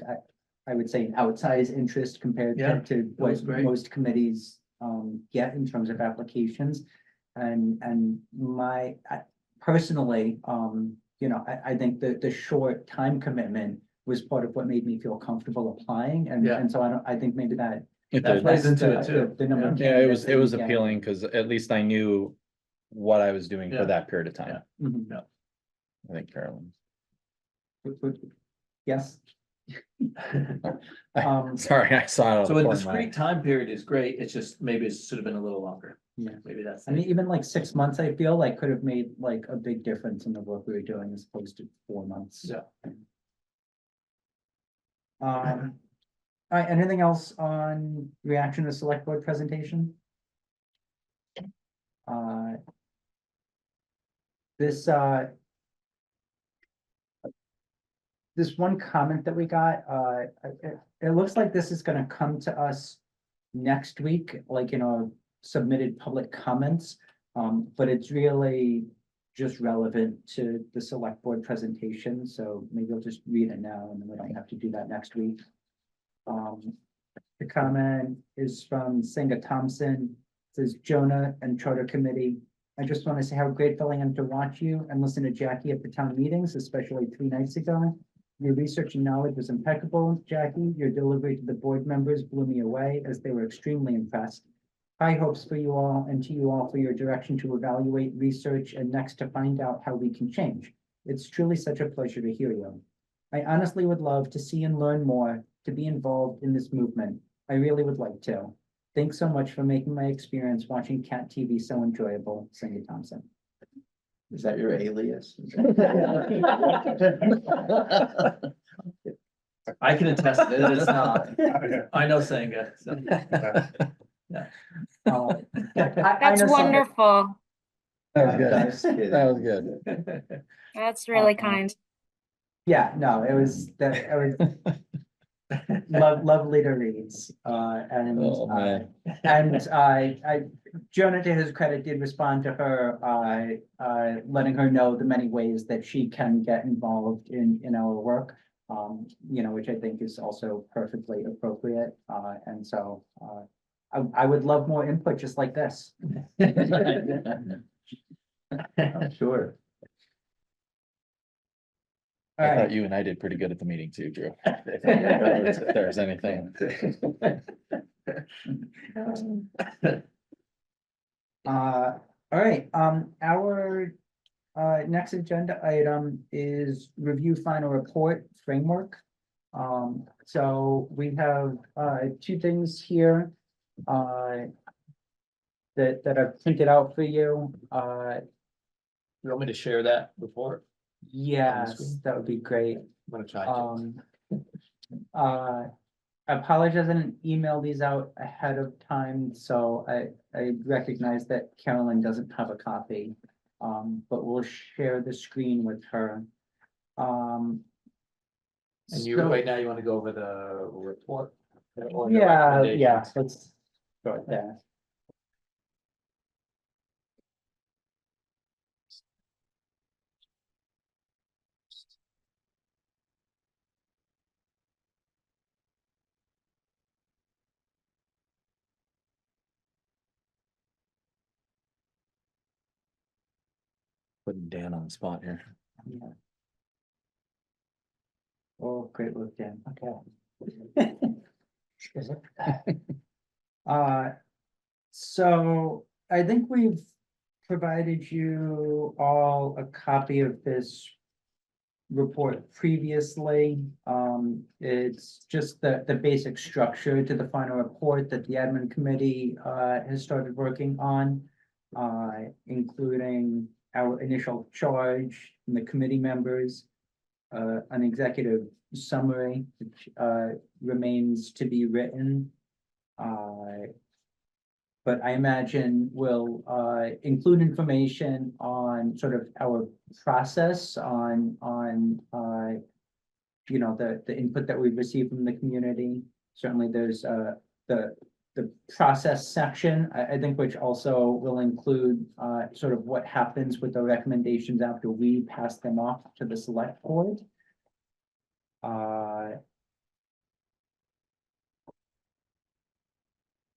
Speaker 1: I would say outsized interest compared
Speaker 3: Yeah,
Speaker 1: to
Speaker 3: was
Speaker 1: what
Speaker 3: great.
Speaker 1: most committees get in terms of applications. And personally, I think the short time commitment was part of what made me feel comfortable applying.
Speaker 3: Yeah.
Speaker 1: And so I think maybe that.
Speaker 5: It
Speaker 3: That
Speaker 5: did.
Speaker 3: plays
Speaker 1: that's
Speaker 3: into
Speaker 1: the-
Speaker 3: it too.
Speaker 1: The number of
Speaker 5: Yeah, it was,
Speaker 1: candidates that we get.
Speaker 5: appealing because at least I knew what I was doing
Speaker 3: Yeah.
Speaker 5: for that period of time.
Speaker 1: Mhm.
Speaker 5: I think Carolyn.
Speaker 1: Yes. Um,
Speaker 5: Sorry, I saw it. out of
Speaker 3: So
Speaker 5: the
Speaker 3: a
Speaker 5: corner of my eye.
Speaker 3: discrete time period is great, it's just, maybe it should have been a little longer.
Speaker 1: Yeah.
Speaker 3: Maybe that's.
Speaker 1: I mean, even like 6 months, I feel like could have made like a big difference in the work we were doing as opposed to 4 months.
Speaker 3: Yeah.
Speaker 1: All right, anything else on reaction to select board presentation? This, this one comment that we got, it looks like this is gonna come to us next week, like, submitted public comments. But it's really just relevant to the select board presentation, so maybe I'll just read it now and then we don't have to do that next week. The comment is from Singa Thompson, says Jonah and Charter Committee. I just want to say how grateful I am to watch you and listen to Jackie at the town meetings, especially 3 nights ago. Your research and knowledge was impeccable, Jackie. Your delivery to the board members blew me away as they were extremely impressed. High hopes for you all and to you all for your direction to evaluate, research, and next to find out how we can change. It's truly such a pleasure to hear you. I honestly would love to see and learn more, to be involved in this movement. I really would like to. Thanks so much for making my experience watching cat TV so enjoyable, Cindy Thompson.
Speaker 7: Is that your alias?
Speaker 3: I can attest that it is not. I know Senga, so.
Speaker 1: I
Speaker 2: That's
Speaker 1: know some-
Speaker 2: wonderful.
Speaker 5: That was
Speaker 7: I was
Speaker 5: good.
Speaker 7: kidding.
Speaker 5: That was good.
Speaker 2: That's really
Speaker 1: Uh-uh.
Speaker 2: kind.
Speaker 1: Yeah, no, it was lovely to read.
Speaker 5: Oh, man.
Speaker 1: And Jonah, to his credit, did respond to her, letting her know the many ways that she can get involved in our work. Which I think is also perfectly appropriate. And so, I would love more input just like this.
Speaker 7: I'm sure.
Speaker 1: All
Speaker 5: I
Speaker 1: right.
Speaker 5: thought you and I did pretty good at the meeting too, Drew. If there's anything.
Speaker 1: All right, our next agenda item is review final report framework. So we have 2 things here that I've printed out for you.
Speaker 3: You want me to share that report?
Speaker 1: Yes,
Speaker 3: screen?
Speaker 1: that would be great.
Speaker 3: I'm gonna try to.
Speaker 1: I apologize, I didn't email these out ahead of time, so I recognize that Carolyn doesn't have a copy. But we'll share the screen with her.
Speaker 3: And you,
Speaker 1: so-
Speaker 3: right now, you wanna go over the report? or the
Speaker 1: Yeah,
Speaker 3: recommendations?
Speaker 1: let's start there.
Speaker 5: Putting Dan on the spot here.
Speaker 1: Yeah. Oh, great work, Dan. Okay. Is it? So I think we've provided you all a copy of this report previously. It's just the basic structure to the final report that the admin committee has started working on, including our initial charge and the committee members, an executive summary, which remains to be written. But I imagine will include information on sort of our process on you know, the input that we've received from the community. Certainly there's the process section, I think, which also will include sort of what happens with the recommendations after we pass them off to the select board.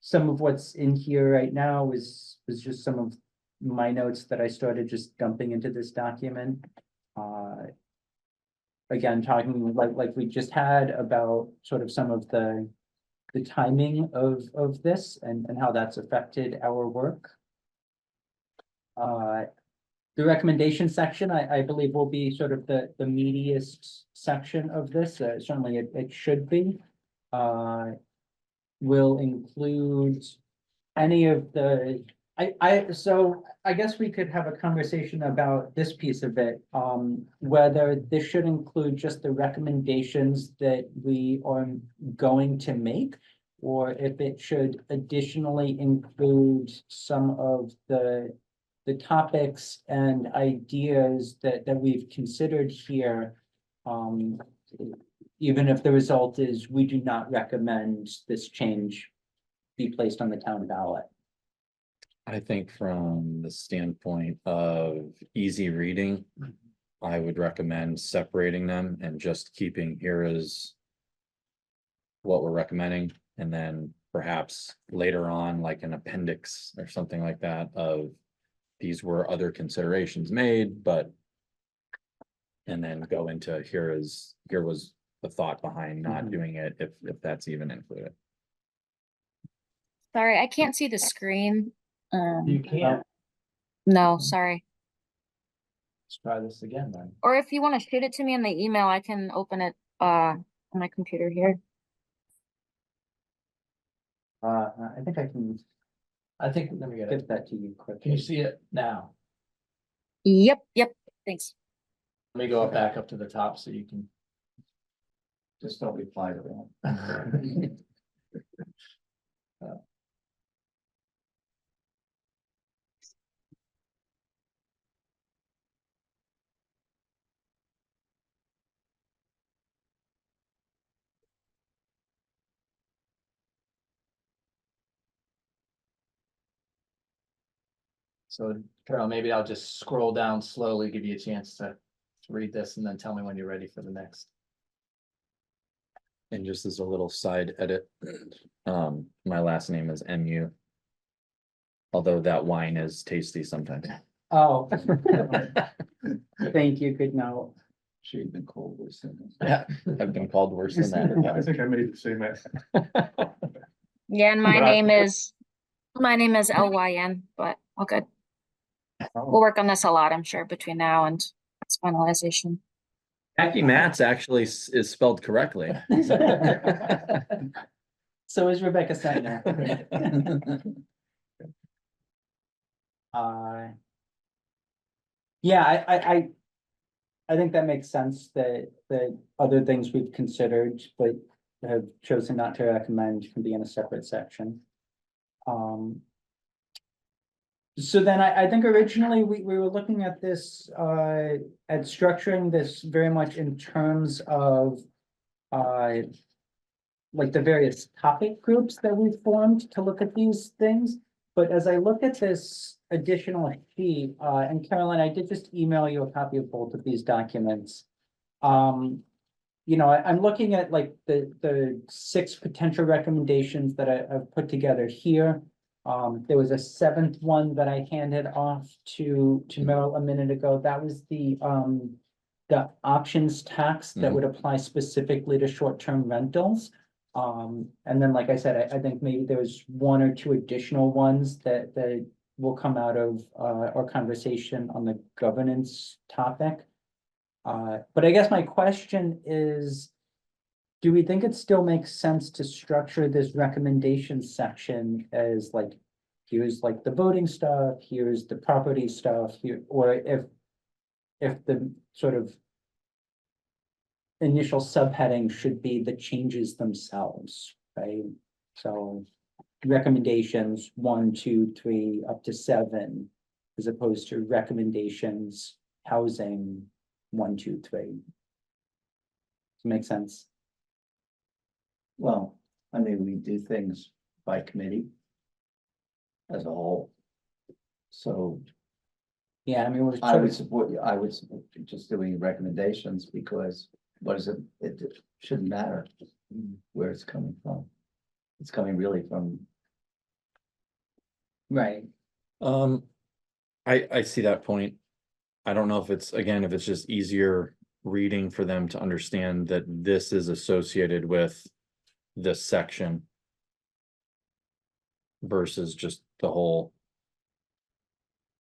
Speaker 1: Some of what's in here right now is just some of my notes that I started just dumping into this document. Again, talking like we just had about sort of some of the timing of this and how that's affected our work. The recommendation section, I believe, will be sort of the meatiest section of this. Certainly it should be. Will include any of the, so I guess we could have a conversation about this piece of it. Whether this should include just the recommendations that we are going to make, or if it should additionally include some of the topics and ideas that we've considered here. Even if the result is we do not recommend this change be placed on the town ballot.
Speaker 5: I think from the standpoint of easy reading, I would recommend separating them and just keeping here is what we're recommending, and then perhaps later on, like an appendix or something like that of these were other considerations made, but and then go into here was the thought behind not doing it, if that's even included.
Speaker 2: Sorry, I can't see the screen.
Speaker 3: You can't.
Speaker 2: No, sorry.
Speaker 3: Let's try this again then.
Speaker 2: Or if you want to shoot it to me in the email, I can open it on my computer here.
Speaker 1: I think I can
Speaker 3: I think, let me get
Speaker 1: give
Speaker 3: it.
Speaker 1: that to you quickly.
Speaker 3: Can you see it now?
Speaker 2: Yep, thanks.
Speaker 3: Let me go back up to the top so you can.
Speaker 7: Just don't reply to that.
Speaker 3: So Carol, maybe I'll just scroll down slowly, give you a chance to read this and then tell me when you're ready for the next.
Speaker 5: And just as a little side edit, my last name is MU. Although that wine is tasty sometimes.
Speaker 1: Oh. Thank you, good note.
Speaker 7: She'd been cold worse than this.
Speaker 5: Yeah, I've been called worse than
Speaker 8: I
Speaker 5: that.
Speaker 8: think I made the same.
Speaker 2: Yeah, and my
Speaker 8: But I-
Speaker 2: name is LYN, but okay. We'll work on this a lot, I'm sure, between now and its finalization.
Speaker 5: Jackie Matz actually is spelled correctly.
Speaker 1: So is Rebecca Steiner. Yeah, I think that makes sense that other things we've considered, but have chosen not to recommend can be in a separate section. So then I think originally we were looking at this, at structuring this very much in terms of, like the various topic groups that we've formed to look at these things. But as I look at this additional sheet, and Caroline, I did just email you a copy of both of these documents. You know, I'm looking at like the 6 potential recommendations that I've put together here. There was a 7th one that I handed off to Meryl a minute ago. That was the the options tax that
Speaker 5: Mhm.
Speaker 1: would apply specifically to short-term rentals. And then, like I said, I think maybe there's one or two additional ones that will come out of, our conversation on the governance topic. But I guess my question is, do we think it still makes sense to structure this recommendation section as like, here's like the voting stuff, here's the property stuff here, or if the sort of initial subheading should be the changes themselves, right? So recommendations 1, 2, 3, up to 7, as opposed to recommendations, housing 1, 2, 3. Does it make sense?
Speaker 7: Well, I mean, we do things by committee as a whole. So
Speaker 1: Yeah, I mean, we're
Speaker 7: I
Speaker 1: sort
Speaker 7: would
Speaker 1: of,
Speaker 7: support you, I would support you just doing recommendations because what is it, it shouldn't matter where it's coming from. It's coming really from,
Speaker 1: right,
Speaker 5: I see that point. I don't know if it's, again, if it's just easier reading for them to understand that this is associated with this section versus just the whole.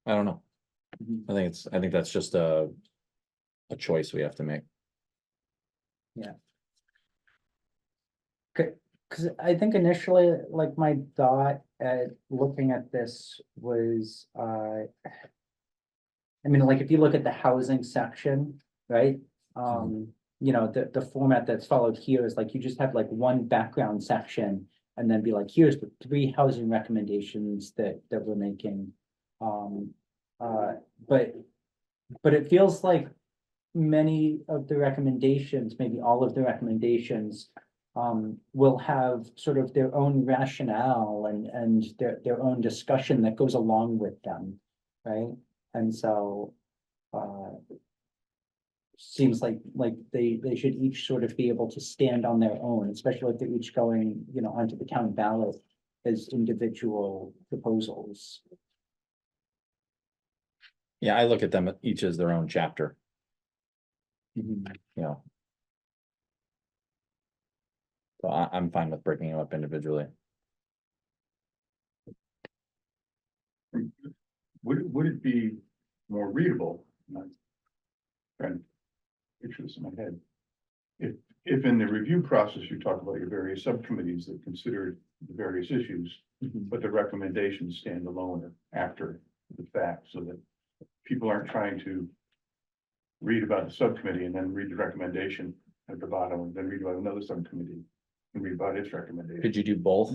Speaker 5: I don't know.
Speaker 1: Mhm.
Speaker 5: I think that's just a choice we have to make.
Speaker 1: because I think initially, like, my thought at looking at this was, I mean, like, if you look at the housing section, right? You know, the format that's followed here is like, you just have like one background section. And then be like, here's the 3 housing recommendations that we're making. But it feels like many of the recommendations, maybe all of the recommendations. Will have sort of their own rationale and their own discussion that goes along with them, right? And so, seems like they should each sort of be able to stand on their own, especially if they're each going, you know, onto the town ballot as individual proposals.
Speaker 5: Yeah, I look at them each as their own chapter, you know. So I'm fine with breaking them up individually.
Speaker 8: Would it be more readable? I'm trying to picture this in my head. If in the review process, you talk about your various subcommittees that considered the various issues, but the recommendations stand alone after the fact, so that people aren't trying to read about the subcommittee and then read the recommendation at the bottom, and then read about another subcommittee and read about its recommendation.
Speaker 5: Could you do both?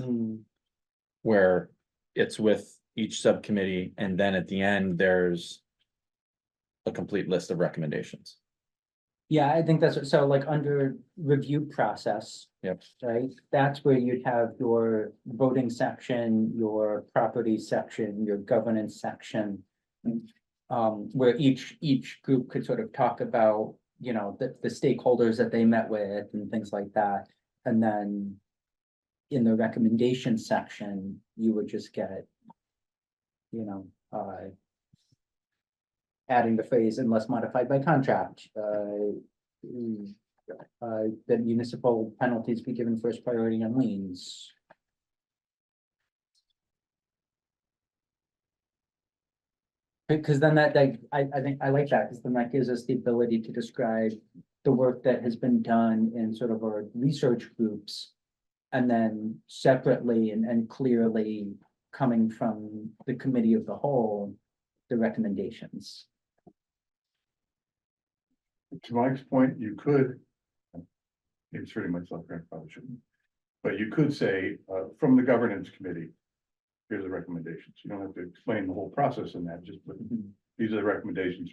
Speaker 5: Where it's with each subcommittee and then at the end, there's a complete list of recommendations.
Speaker 1: Yeah, I think that's, so like under review process.
Speaker 5: Yep.
Speaker 1: Right, that's where you'd have your voting section, your property section, your governance section. Where each group could sort of talk about, you know, the stakeholders that they met with and things like that. And then in the recommendation section, you would just get, you know, adding the phrase unless modified by contract, that municipal penalties be given first priority on liens. Because then I think I like that, because then that gives us the ability to describe the work that has been done in sort of our research groups. And then separately and clearly coming from the committee of the whole, the recommendations.
Speaker 8: To Mike's point, you could. Inserting myself here, I probably shouldn't. But you could say, from the governance committee, here's the recommendations. You don't have to explain the whole process in that, just put, these are the recommendations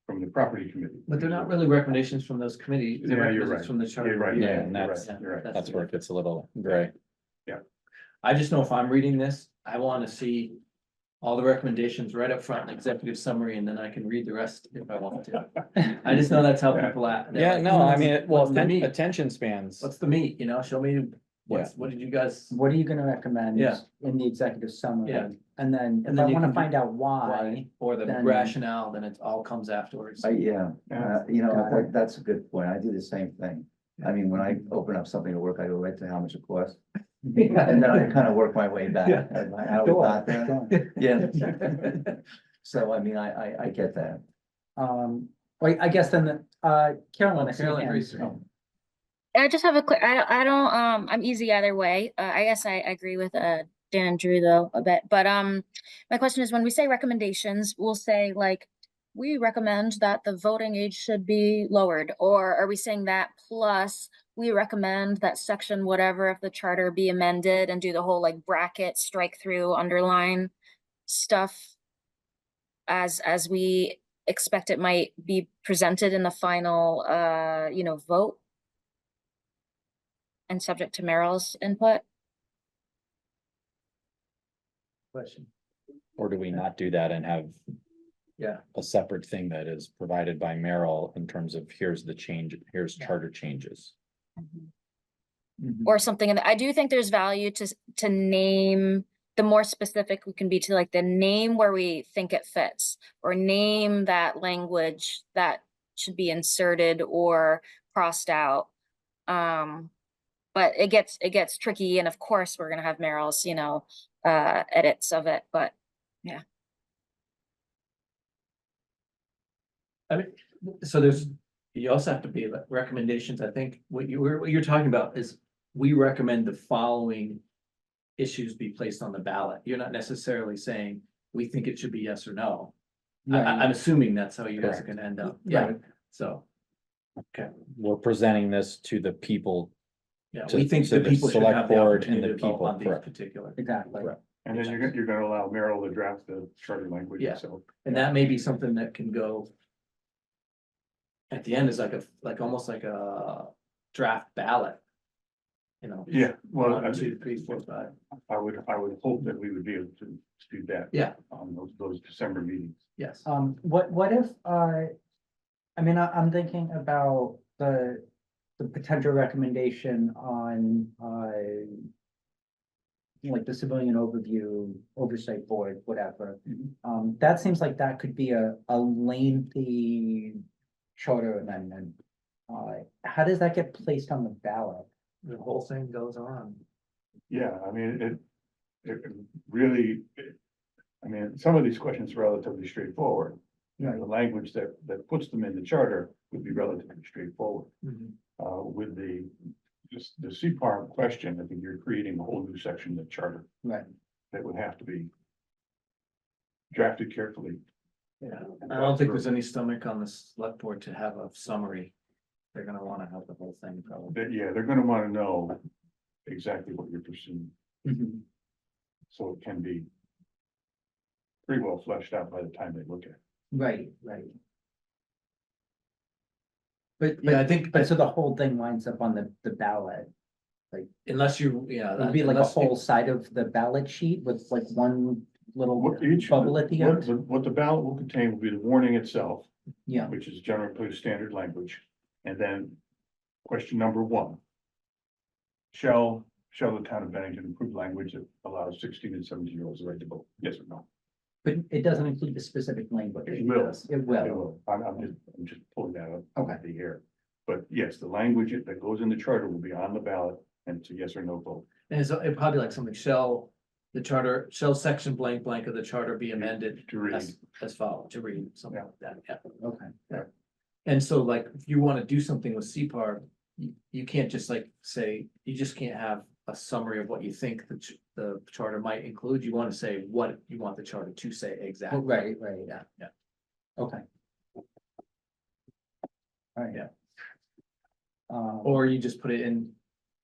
Speaker 8: from the property committee.
Speaker 3: But they're not really recommendations from those committees. They're
Speaker 8: Yeah, you're
Speaker 3: recommendations
Speaker 8: right.
Speaker 3: from the charter.
Speaker 8: You're right.
Speaker 3: review.
Speaker 5: Yeah,
Speaker 8: You're
Speaker 5: and
Speaker 8: right,
Speaker 5: that's-
Speaker 8: you're right.
Speaker 5: That's where it gets a little gray.
Speaker 3: I just know if I'm reading this, I want to see all the recommendations right up front, in executive summary, and then I can read the rest if I want to. I just know that's how people act. They're
Speaker 5: Yeah,
Speaker 3: like,
Speaker 5: no, I
Speaker 3: "Hmm,
Speaker 5: mean,
Speaker 3: what's the meat?
Speaker 5: attention spans.
Speaker 3: What's the meat, you know, show me what did you guys?
Speaker 1: What are you gonna recommend?
Speaker 3: Yeah.
Speaker 1: In the executive summary?
Speaker 3: Yeah.
Speaker 1: And then if
Speaker 3: And
Speaker 1: I
Speaker 3: then you
Speaker 1: wanna
Speaker 3: can do-
Speaker 1: find out why,
Speaker 3: Or the
Speaker 1: then-
Speaker 3: rationale, then it all comes afterwards.
Speaker 7: Yeah,
Speaker 8: Yeah.
Speaker 7: you know,
Speaker 1: Good point.
Speaker 7: that's a good point. I do the same thing. I mean, when I open up something to work, I go right to how much it costs. And then I kind of work my way back.
Speaker 3: Yeah.
Speaker 7: How we
Speaker 1: Sure,
Speaker 7: got there.
Speaker 1: sure.
Speaker 7: Yeah. So I mean, I get that.
Speaker 1: Wait, I guess then, Carolyn, I see your
Speaker 3: Carolyn
Speaker 1: hand.
Speaker 3: agrees.
Speaker 1: Oh,
Speaker 2: I just have a quick, I don't, I'm easy either way. I guess I agree with, Dan and Drew though a bit, but, my question is when we say recommendations, we'll say like, we recommend that the voting age should be lowered, or are we saying that plus we recommend that section whatever of the charter be amended and do the whole like bracket, strike through, underline stuff as we expect it might be presented in the final, vote? And subject to Merrill's input?
Speaker 3: Question.
Speaker 5: Or do we not do that and have
Speaker 3: Yeah,
Speaker 5: a separate thing that is provided by Merrill in terms of here's the change, here's charter changes?
Speaker 1: mhm.
Speaker 2: Or something, and I do think there's value to name, the more specific we can be to like the name where we think it fits, or name that language that should be inserted or crossed out. But it gets tricky, and of course, we're gonna have Merrill's, edits of it, but
Speaker 3: I mean, so you also have to be like recommendations. I think what you're talking about is we recommend the following issues be placed on the ballot. You're not necessarily saying we think it should be yes or no.
Speaker 1: Right.
Speaker 3: I'm assuming that's how you guys are
Speaker 5: Correct.
Speaker 3: gonna end up. Yeah,
Speaker 1: Right.
Speaker 3: so,
Speaker 5: We're presenting this to the people.
Speaker 3: yeah,
Speaker 5: To-
Speaker 3: we think
Speaker 5: to
Speaker 3: the
Speaker 5: the
Speaker 3: people should
Speaker 5: select
Speaker 3: have the
Speaker 5: board and
Speaker 3: opportunity
Speaker 5: the
Speaker 3: to vote
Speaker 5: people,
Speaker 3: on these
Speaker 5: correct.
Speaker 3: particular.
Speaker 1: Exactly.
Speaker 5: Correct.
Speaker 8: And then you're gonna allow Merrill to draft the charter language
Speaker 3: Yeah.
Speaker 8: itself.
Speaker 3: And that may be something that can go. At the end is like almost like a draft ballot. You know.
Speaker 8: Yeah, well,
Speaker 3: 1, 2, 3, 4, 5.
Speaker 8: I would hope that we would be able to do that.
Speaker 3: Yeah.
Speaker 8: On those December meetings.
Speaker 3: Yes.
Speaker 1: What if, I mean, I'm thinking about the potential recommendation on, like the civilian overview, oversight board, whatever. That seems like that could be a lengthy charter amendment. How does that get placed on the ballot?
Speaker 3: The whole thing goes on.
Speaker 8: Yeah, I mean, it really, I mean, some of these questions are relatively straightforward. You know, the language that puts them in the charter would be relatively straightforward. With just the CPAR question, I think you're creating a whole new section of the charter
Speaker 1: Right.
Speaker 8: that would have to be drafted carefully.
Speaker 3: Yeah, I don't think there's any stomach on the select board to have a summary. They're gonna wanna have the whole thing probably.
Speaker 8: Yeah, they're gonna wanna know exactly what you're pursuing,
Speaker 1: Mhm.
Speaker 8: so it can be pretty well fleshed out by the time they look at it.
Speaker 1: Right, right. But,
Speaker 3: Yeah, I think,
Speaker 1: but so the whole thing winds up on the ballot.
Speaker 3: unless you, yeah.
Speaker 1: It'd be like a
Speaker 3: unless-
Speaker 1: whole side of the ballot sheet with like one little
Speaker 8: What
Speaker 1: bubble at the end.
Speaker 8: what the ballot will contain will be the warning itself,
Speaker 1: Yeah,
Speaker 8: which is generally pretty standard language. And then question number 1. Shall the town of Bennington improve language that allows 16 and 17-year-olds the right to vote? Yes or no?
Speaker 1: but it doesn't include the specific language.
Speaker 8: It will.
Speaker 1: It
Speaker 8: It
Speaker 1: will.
Speaker 8: will. I'm just pulling that up.
Speaker 1: Okay.
Speaker 8: The air. But yes, the language that goes in the charter will be on the ballot and it's a yes or no vote.
Speaker 3: And it probably like something shall section blank of the charter be amended
Speaker 8: To read.
Speaker 3: as follows, to read, something like that, yeah.
Speaker 1: Okay.
Speaker 3: And so like, if you wanna do something with CPAR, you can't just like say, you just can't have a summary of what you think the charter might include. You wanna say what you want the charter to say exactly.
Speaker 1: Right, right.
Speaker 3: Yeah, yeah.
Speaker 1: Okay. All right.
Speaker 3: Yeah.
Speaker 1: Or
Speaker 3: Or you just put it in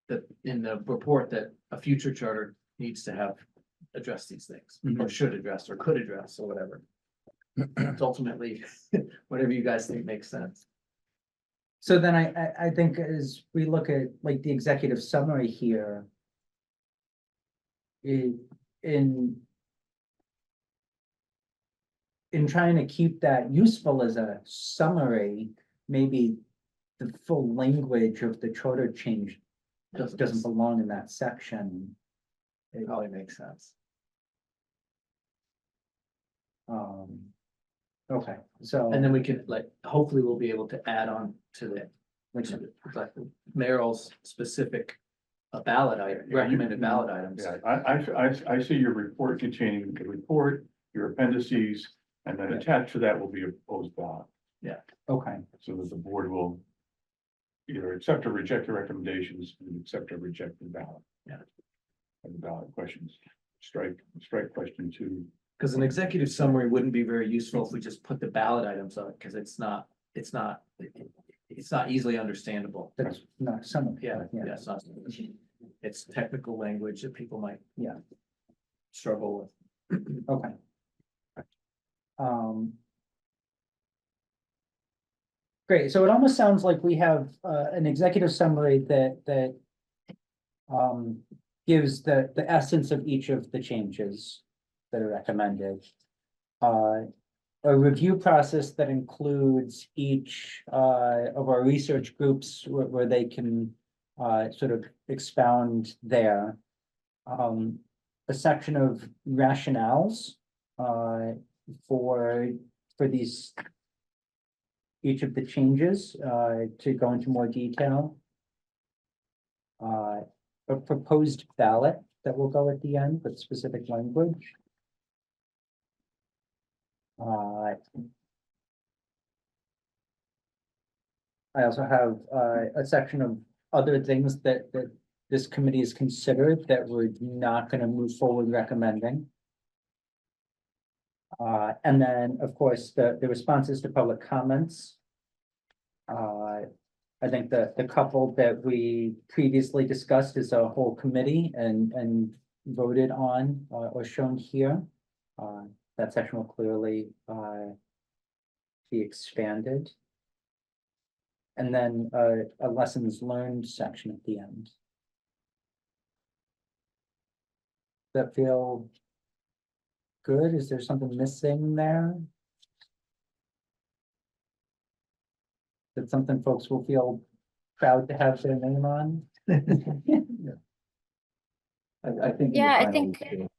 Speaker 3: the report that a future charter needs to have addressed these things, or should address, or could address, or whatever. It's ultimately, whatever you guys think makes sense.
Speaker 1: so then I think as we look at like the executive summary here. In trying to keep that useful as a summary, maybe the full language of the charter change doesn't belong in that section.
Speaker 3: It probably makes sense.
Speaker 1: Okay, so.
Speaker 3: And then we can, like, hopefully we'll be able to add on to the, like, Merrill's specific ballot item, recommended ballot items.
Speaker 8: Yeah, I see your report containing the report, your appendices, and then attached to that will be a proposed ballot.
Speaker 1: Okay,
Speaker 8: So that the board will either accept or reject the recommendations and accept or reject the ballot.
Speaker 3: Yeah.
Speaker 8: And the ballot questions, strike question 2.
Speaker 3: Because an executive summary wouldn't be very useful if we just put the ballot items on it, because it's not easily understandable.
Speaker 1: that's not some of it.
Speaker 3: Yeah, it's not. It's technical language that people might.
Speaker 1: Yeah.
Speaker 3: Struggle with.
Speaker 1: Okay. Great, so it almost sounds like we have an executive summary that gives the essence of each of the changes that are recommended. A review process that includes each of our research groups where they can sort of expound there. A section of rationales for these, each of the changes to go into more detail. A proposed ballot that will go at the end with specific language. I also have a section of other things that this committee has considered that we're not going to move forward recommending. And then, of course, the responses to public comments. I think the couple that we previously discussed as a whole committee and voted on or shown here. That section will clearly be expanded. And then a lessons learned section at the end. Does that feel good? Is there something missing there? That's something folks will feel proud to have their name on?
Speaker 7: I think. in the
Speaker 2: Yeah, I
Speaker 7: final
Speaker 2: think-
Speaker 7: report-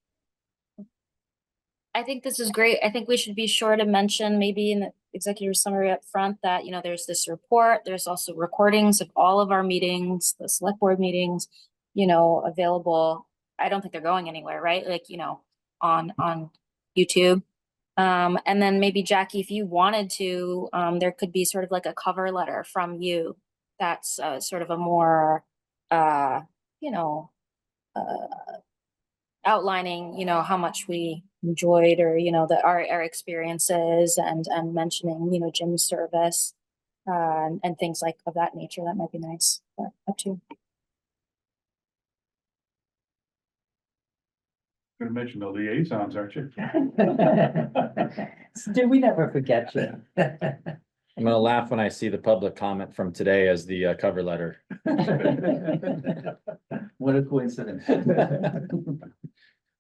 Speaker 2: I think this is great. I think we should be sure to mention maybe in the executive summary up front that, you know, there's this report, there's also recordings of all of our meetings, the select board meetings, you know, available. I don't think they're going anywhere, right? Like, you know, on YouTube. And then maybe Jackie, if you wanted to, there could be sort of like a cover letter from you. That's sort of a more, you know, outlining, you know, how much we enjoyed or, you know, our experiences and mentioning, you know, Jim's service and things like of that nature. That might be nice, but up to you.
Speaker 8: Gonna mention the liaisons, aren't you?
Speaker 1: Did we never forget you?
Speaker 5: I'm gonna laugh when I see the public comment from today as the cover letter.
Speaker 7: What a coincidence.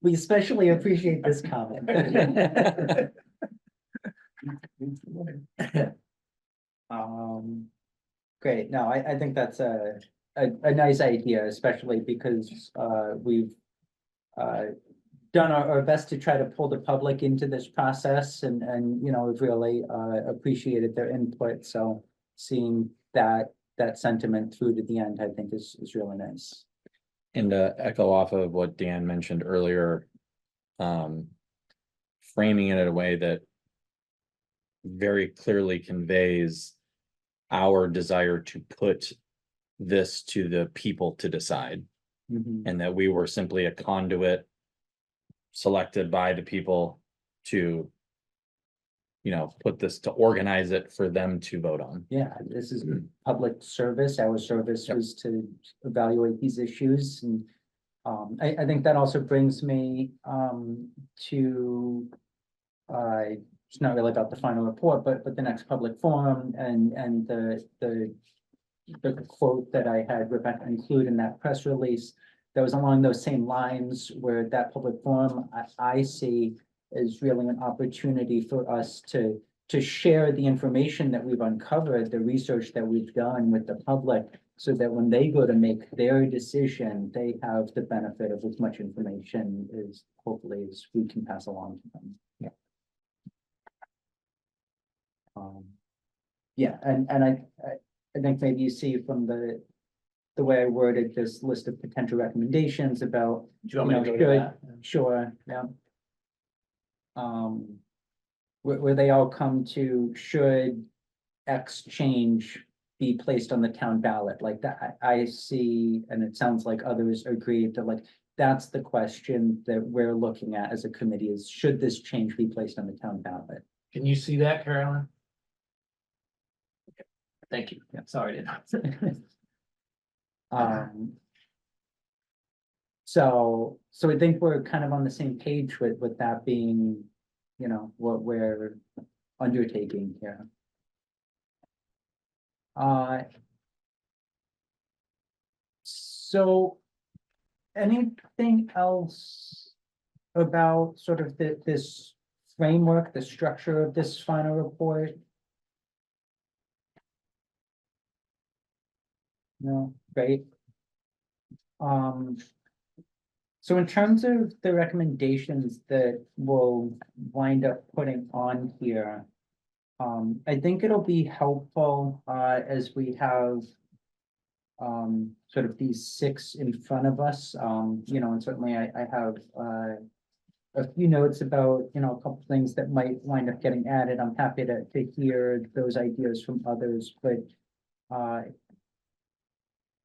Speaker 1: We especially appreciate this comment. Great, no, I think that's a nice idea, especially because we've done our best to try to pull the public into this process and you know, we've really appreciated their input. So seeing that sentiment through to the end, I think is really nice.
Speaker 5: And to echo off of what Dan mentioned earlier, framing it in a way that very clearly conveys our desire to put this to the people to decide, and that we were simply a conduit selected by the people to, you know, put this, to organize it for them to vote on.
Speaker 1: Yeah, this is public service. Our service
Speaker 5: Yep.
Speaker 1: was to evaluate these issues and I think that also brings me to it's not really about the final report, but the next public forum and the quote that I had Rebecca include in that press release that was along those same lines, where that public forum I see is really an opportunity for us to share the information that we've uncovered, the research that we've done with the public, so that when they go to make their decision, they have the benefit of as much information as hopefully as we can pass along to them.
Speaker 7: Yeah.
Speaker 1: Yeah, and I think maybe you see from the way I worded this list of potential recommendations about,
Speaker 3: Do you want me to
Speaker 1: You know,
Speaker 3: go to
Speaker 1: should-
Speaker 3: that?
Speaker 1: sure, yeah. Where they all come to, should X change be placed on the town ballot, like that, I see, and it sounds like others agree that like, that's the question that we're looking at as a committee is, should this change be placed on the town ballot?
Speaker 3: Can you see that, Carolyn? Okay, thank you.
Speaker 1: Yeah.
Speaker 3: Sorry to interrupt.
Speaker 1: So I think we're kind of on the same page with that being, you know, what we're undertaking here. So anything else about sort of this framework, the structure of this final report? No, great. So in terms of the recommendations that we'll wind up putting on here, I think it'll be helpful, as we have sort of these six in front of us, you know, and certainly I have, a few notes about, you know, a couple things that might wind up getting added. I'm happy to hear those ideas from others, but,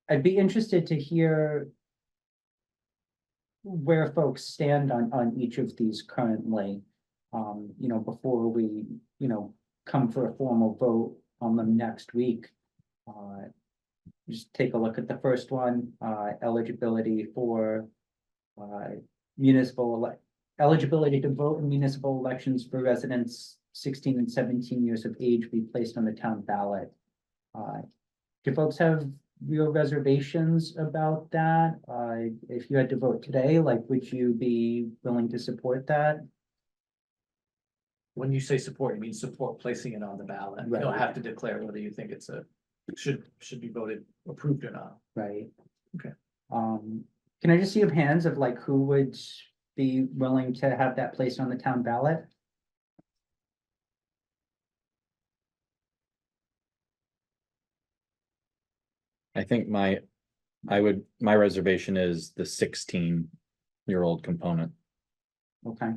Speaker 1: I'd be interested to hear where folks stand on each of these currently, you know, before we, you know, come for a formal vote on them next week. Just take a look at the first one, eligibility for eligibility to vote in municipal elections for residents 16 and 17 years of age be placed on the town ballot. Do folks have real reservations about that? If you had to vote today, like, would you be willing to support that?
Speaker 3: When you say support, you mean support placing it on the ballot. You don't
Speaker 1: Right.
Speaker 3: have to declare whether you think it's should be voted approved or not.
Speaker 1: Right.
Speaker 3: Okay.
Speaker 1: Can I just see of hands of like who would be willing to have that placed on the town ballot?
Speaker 5: I think my reservation is the 16-year-old component.
Speaker 1: Okay,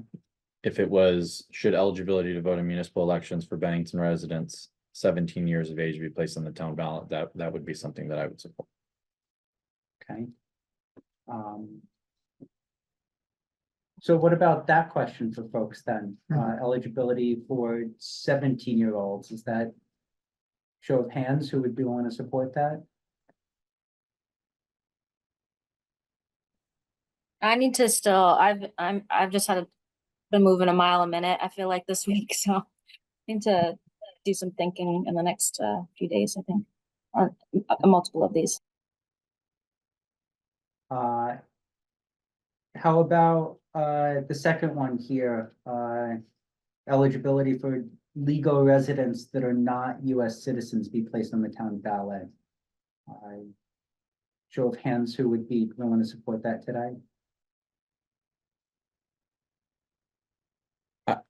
Speaker 5: If it was, should eligibility to vote in municipal elections for Bennington residents 17 years of age be placed on the town ballot, that would be something that I would support.
Speaker 1: okay. So what about that question for folks then? Eligibility for 17-year-olds, is that show of hands who would be willing to support that?
Speaker 2: I need to still, I've just been moving a mile a minute, I feel like this week, so I need to do some thinking in the next few days, I think, on multiple of these.
Speaker 1: How about the second one here? Eligibility for legal residents that are not US citizens be placed on the town ballot. Show of hands who would be willing to support that today?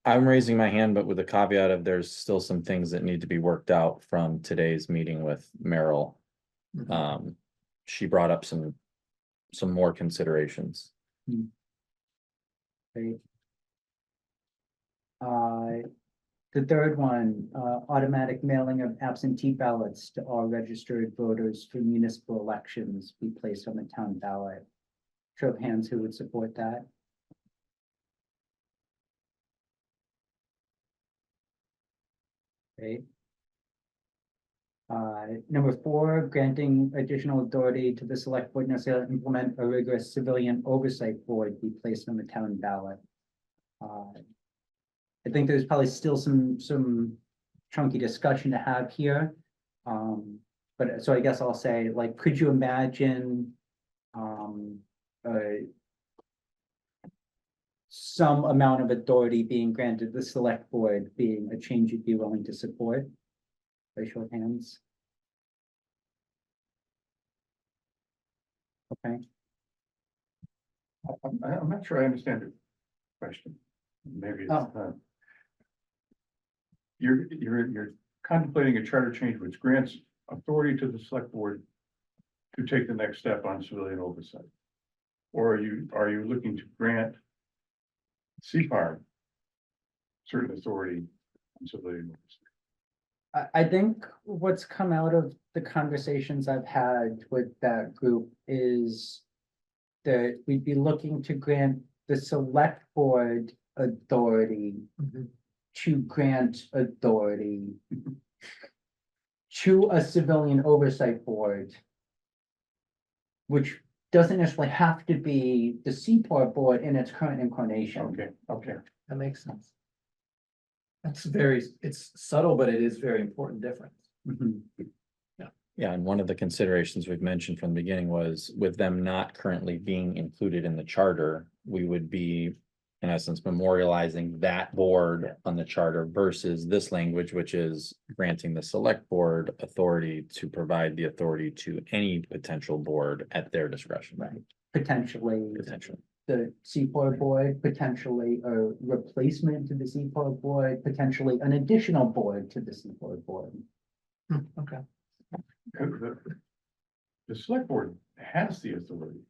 Speaker 5: I'm raising my hand, but with a caveat of there's still some things that need to be worked out from today's meeting with Merrill. She brought up some more considerations.
Speaker 1: Right. The third one, automatic mailing of absentee ballots to all registered voters for municipal elections be placed on the town ballot. Show of hands who would support that. Okay. Number 4, granting additional authority to the select board necessarily to implement a rigorous civilian oversight board be placed on the town ballot. I think there's probably still some chunky discussion to have here. But so I guess I'll say, like, could you imagine some amount of authority being granted the select board being a change you'd be willing to support? By show of hands. Okay,
Speaker 8: I'm not sure I understand the question. Maybe it's,
Speaker 1: Oh.
Speaker 8: you're contemplating a charter change which grants authority to the select board to take the next step on civilian oversight? Or are you looking to grant CPAR certain authority on civilian oversight?
Speaker 1: I think what's come out of the conversations I've had with that group is that we'd be looking to grant the select board authority to grant authority to a civilian oversight board, which doesn't necessarily have to be the CPAR board in its current incarnation.
Speaker 8: Okay.
Speaker 9: That makes sense. It's subtle, but it is very important difference.
Speaker 1: Mhm.
Speaker 5: Yeah, and one of the considerations we've mentioned from the beginning was with them not currently being included in the charter, we would be in essence memorializing that board on the charter versus this language, which is granting the select board authority to provide the authority to any potential board at their discretion.
Speaker 1: Right. Potentially
Speaker 5: Potentially.
Speaker 1: the CPAR board, potentially a replacement to the CPAR board, potentially an additional board to the CPAR board.
Speaker 9: Okay.
Speaker 8: The select board has the authority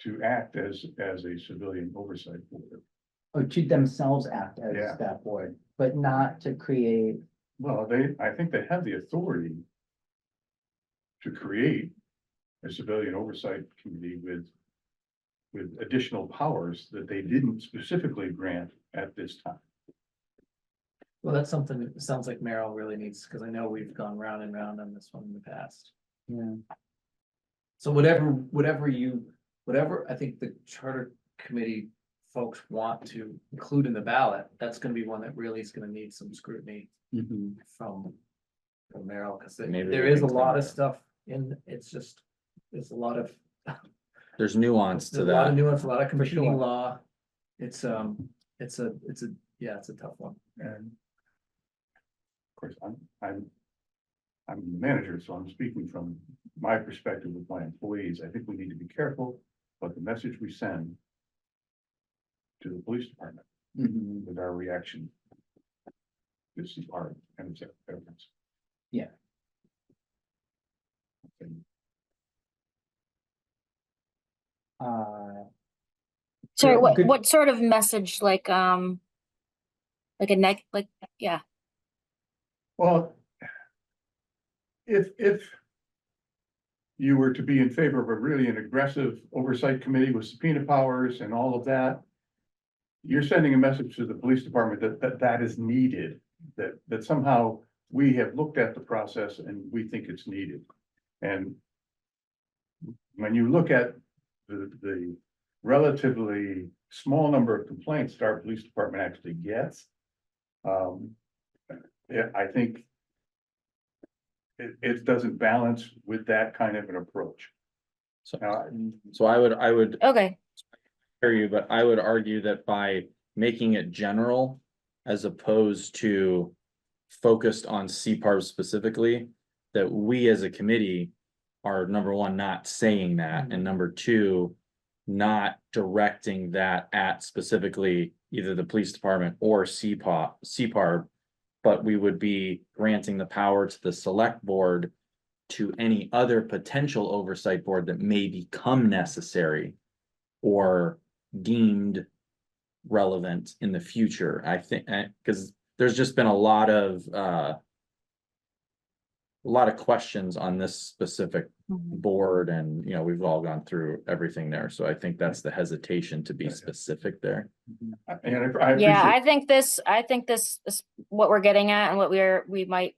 Speaker 8: to act as a civilian oversight board.
Speaker 1: Or to themselves act as
Speaker 8: Yeah.
Speaker 1: that board, but not to create.
Speaker 8: Well, I think they have the authority to create a civilian oversight committee with additional powers that they didn't specifically grant at this time.
Speaker 9: Well, that's something that sounds like Merrill really needs, because I know we've gone round and round on this one in the past.
Speaker 1: Yeah.
Speaker 9: So whatever I think the charter committee folks want to include in the ballot, that's gonna be one that really is gonna need some scrutiny from Merrill, because
Speaker 5: Maybe
Speaker 9: there
Speaker 5: we
Speaker 9: is a
Speaker 5: can
Speaker 9: lot
Speaker 5: clean
Speaker 9: of
Speaker 5: it up.
Speaker 9: stuff in, there's a lot of.
Speaker 5: There's nuance to
Speaker 9: There's a lot of
Speaker 5: that.
Speaker 9: nuance, a lot of competing
Speaker 1: sure.
Speaker 9: law. It's a tough one.
Speaker 8: And of course, I'm the manager, so I'm speaking from my perspective with my employees. I think we need to be careful about the message we send to the police department with our reaction. This is our and evidence.
Speaker 1: Yeah.
Speaker 2: Sorry,
Speaker 1: good-
Speaker 2: what sort of message, like a yeah,
Speaker 8: Well, if you were to be in favor of an aggressive oversight committee with subpoena powers and all of that, you're sending a message to the police department that is needed, that somehow we have looked at the process and we think it's needed. And when you look at the relatively small number of complaints that our police department actually gets, yeah, I think it doesn't balance with that kind of an approach.
Speaker 5: So,
Speaker 8: Now,
Speaker 5: so I would
Speaker 2: okay,
Speaker 5: hear you, but I would argue that by making it general as opposed to focused on CPAR specifically, that we as a committee are number one, not saying that, and number two, not directing that at specifically either the police department or CPAR, but we would be granting the power to the select board to any other potential oversight board that may become necessary or deemed relevant in the future. I think, because there's just been a lot of questions on this specific board, and we've all gone through everything there. So I think that's the hesitation to be specific there.
Speaker 8: and I
Speaker 2: yeah,
Speaker 8: appreciate,
Speaker 2: I think this is what we're getting at, and what we might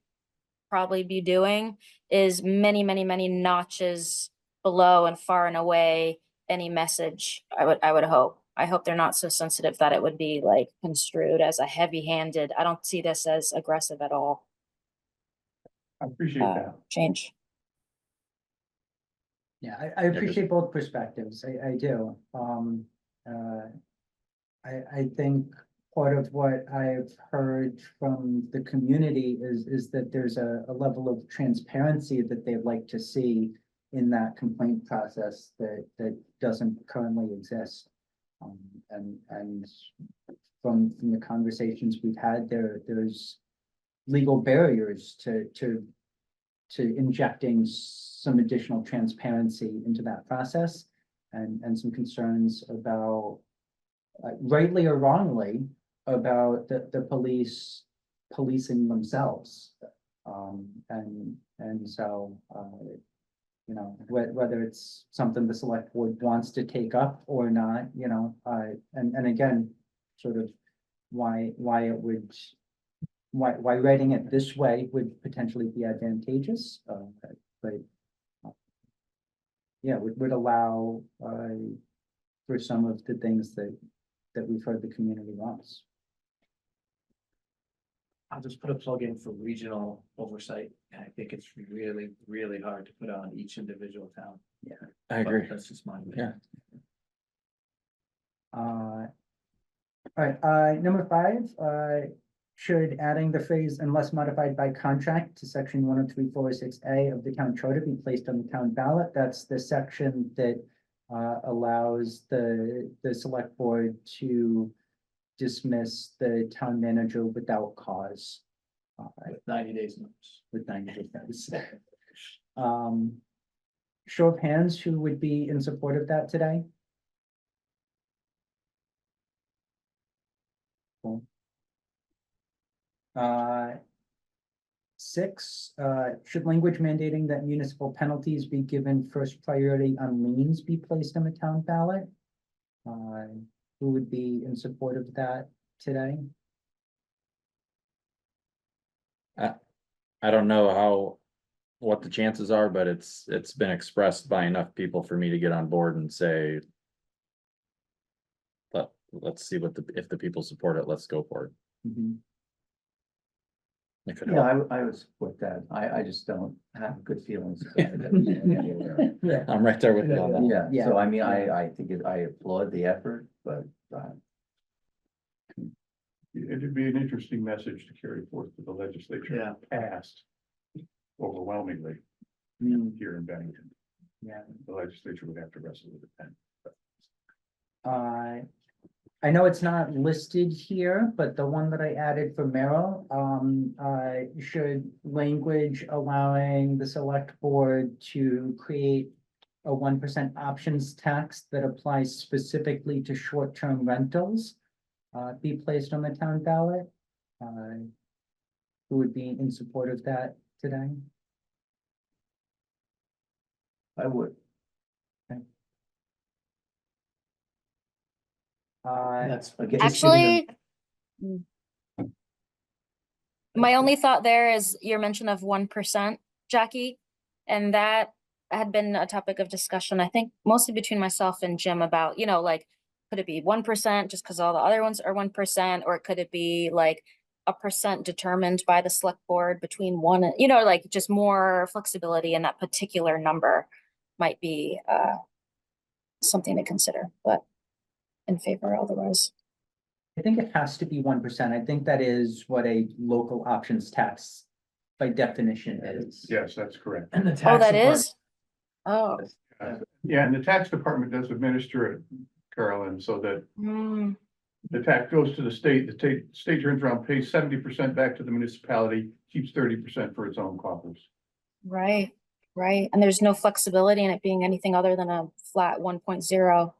Speaker 2: probably be doing is many notches below and far and away any message. I would hope. I hope they're not so sensitive that it would be like construed as a heavy-handed. I don't see this as aggressive at all.
Speaker 8: I appreciate that.
Speaker 2: Change.
Speaker 1: Yeah, I appreciate both perspectives. I do. I think part of what I've heard from the community is that there's a level of transparency that they'd like to see in that complaint process that doesn't currently exist. And from the conversations we've had, there's legal barriers to injecting some additional transparency into that process, and some concerns about, rightly or wrongly, about the police policing themselves. And so, you know, whether it's something the select board wants to take up or not, you know, and again, sort of why it would, why writing it this way would potentially be advantageous, but yeah, would allow for some of the things that we've heard the community wants.
Speaker 9: I'll just put a plug in for regional oversight, and I think it's really, really hard to put on each individual town.
Speaker 5: I agree.
Speaker 9: But that's just my opinion.
Speaker 5: Yeah.
Speaker 1: All right, number 5, should adding the phrase unless modified by contract to section 10346A of the town charter be placed on the town ballot? That's the section that allows the select board to dismiss the town manager without cause.
Speaker 9: With 90 days notice.
Speaker 1: With 90 days notice. Show of hands, who would be in support of that today? Cool. 6, should language mandating that municipal penalties be given first priority on liens be placed on the town ballot? Who would be in support of that today?
Speaker 5: I don't know what the chances are, but it's been expressed by enough people for me to get on board and say, let's see if the people support it, let's go for it.
Speaker 1: Mhm.
Speaker 5: If it
Speaker 7: Yeah,
Speaker 5: helps.
Speaker 7: I would support that. I just don't have good feelings about it.
Speaker 1: Yeah.
Speaker 5: I'm right there with you on that.
Speaker 7: Yeah, so I mean, I think I applaud the effort, but
Speaker 8: It'd be an interesting message to carry forth to the legislature.
Speaker 9: Yeah.
Speaker 8: Passed overwhelmingly
Speaker 1: Mm,
Speaker 8: here in Bennington.
Speaker 1: yeah.
Speaker 8: The legislature would have to wrestle with it then.
Speaker 1: I know it's not listed here, but the one that I added for Merrill, should language allowing the select board to create a 1% options tax that applies specifically to short-term rentals, be placed on the town ballot? Who would be in support of that today?
Speaker 7: I would.
Speaker 9: That's
Speaker 7: Again,
Speaker 9: just giving them-
Speaker 2: Actually, my only thought there is your mention of 1%, Jackie, and that had been a topic of discussion, I think, mostly between myself and Jim about, like, could it be 1% just because all the other ones are 1%, or could it be like a percent determined by the select board between one, like just more flexibility in that particular number might be something to consider, but in favor otherwise.
Speaker 1: I think it has to be 1%. I think that is what a local options tax by definition is.
Speaker 8: Yes, that's correct.
Speaker 9: And the tax.
Speaker 2: Oh, that
Speaker 9: department-
Speaker 2: is? Oh.
Speaker 8: Yeah, and the tax department does administer it, Carolyn, so that
Speaker 2: Hmm.
Speaker 8: the tax goes to the state, the state turns around, pays 70% back to the municipality, keeps 30% for its own coffers.
Speaker 2: Right, right. And there's no flexibility in it being anything other than a flat 1.0.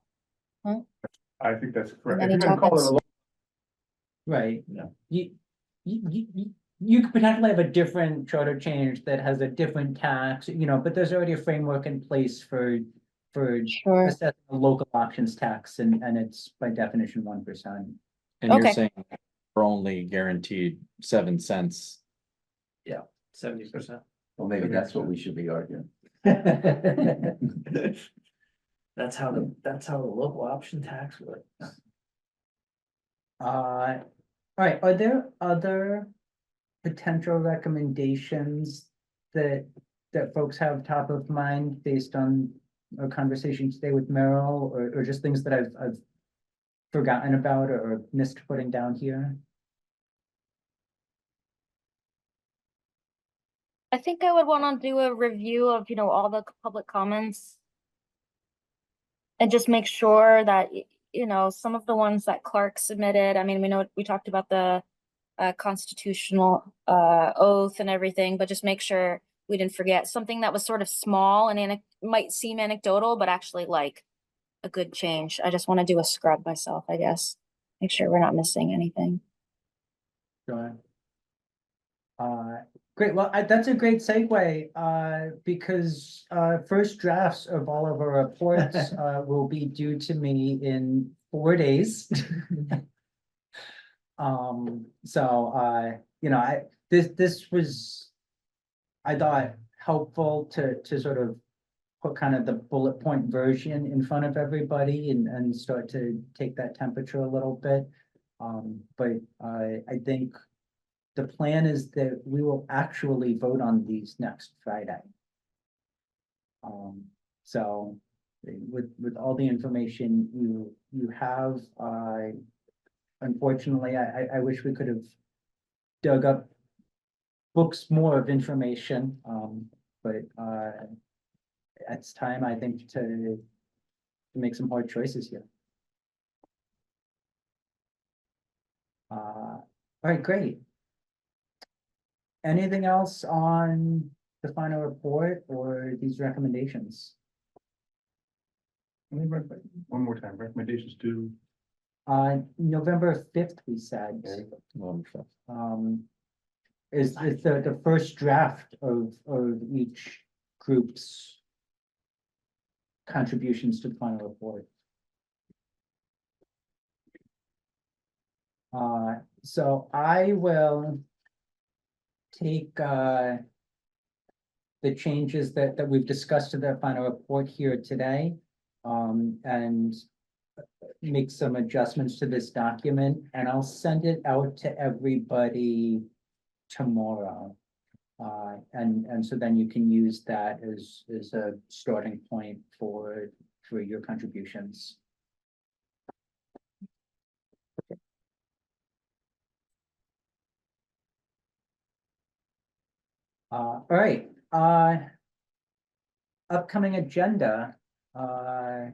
Speaker 8: I think that's correct. If
Speaker 2: Any
Speaker 8: you're gonna call it a
Speaker 2: topics?
Speaker 1: Right.
Speaker 9: Yeah.
Speaker 1: You could potentially have a different charter change that has a different tax, but there's already a framework in place for
Speaker 2: Sure.
Speaker 1: assessing a local options tax, and it's by definition 1%.
Speaker 5: And you're
Speaker 2: Okay.
Speaker 5: saying we're only guaranteed 7 cents.
Speaker 9: 70%.
Speaker 7: Well, maybe that's what we should be arguing.
Speaker 9: That's how the local option tax works.
Speaker 1: All right, are there other potential recommendations that folks have top of mind based on our conversation today with Merrill, or just things that I've forgotten about or missed putting down here?
Speaker 2: I think I would want to do a review of, all the public comments. And just make sure that, some of the ones that Clark submitted, I mean, we talked about the constitutional oath and everything, but just make sure we didn't forget something that was sort of small and might seem anecdotal, but actually like a good change. I just want to do a scrub myself, I guess. Make sure we're not missing anything.
Speaker 1: Sure. Great, well, that's a great segue, because, first drafts of all of our reports, will be due to me in 4 days. So, this was, I thought, helpful to sort of put kind of the bullet point version in front of everybody and start to take that temperature a little bit. But I think the plan is that we will actually vote on these next Friday. So with all the information you have, unfortunately, I wish we could have dug up books more of information, but it's time, I think, to make some hard choices here. All right, great. Anything else on the final report or these recommendations?
Speaker 8: One more time, recommendations to.
Speaker 1: November 5th, we said,
Speaker 5: Wonderful.
Speaker 1: is the first draft of each group's contributions to the final report. So I will take the changes that we've discussed to the final report here today, and make some adjustments to this document, and I'll send it out to everybody tomorrow. And so then you can use that as a starting point for your contributions. All right, upcoming agenda. I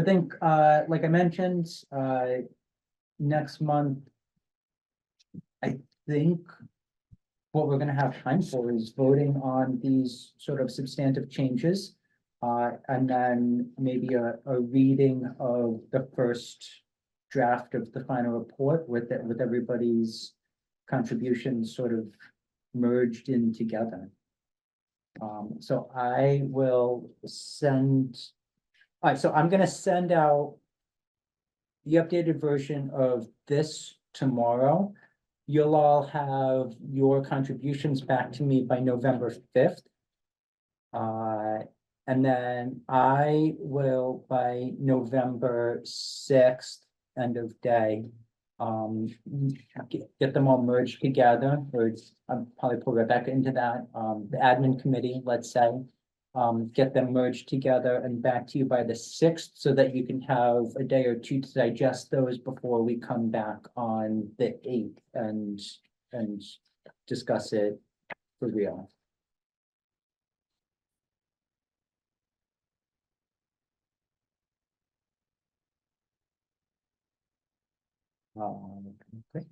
Speaker 1: think, like I mentioned, next month, I think what we're gonna have time for is voting on these sort of substantive changes. And then maybe a reading of the first draft of the final report with everybody's contributions sort of merged in together. So I will send. All right, so I'm gonna send out the updated version of this tomorrow. You'll all have your contributions back to me by November 5th. And then I will, by November 6th, end of day, get them all merged together, or I'll probably pull Rebecca into that, the admin committee, let's say. Get them merged together and back to you by the 6th, so that you can have a day or two to digest those before we come back on the 8th and discuss it for real. Okay.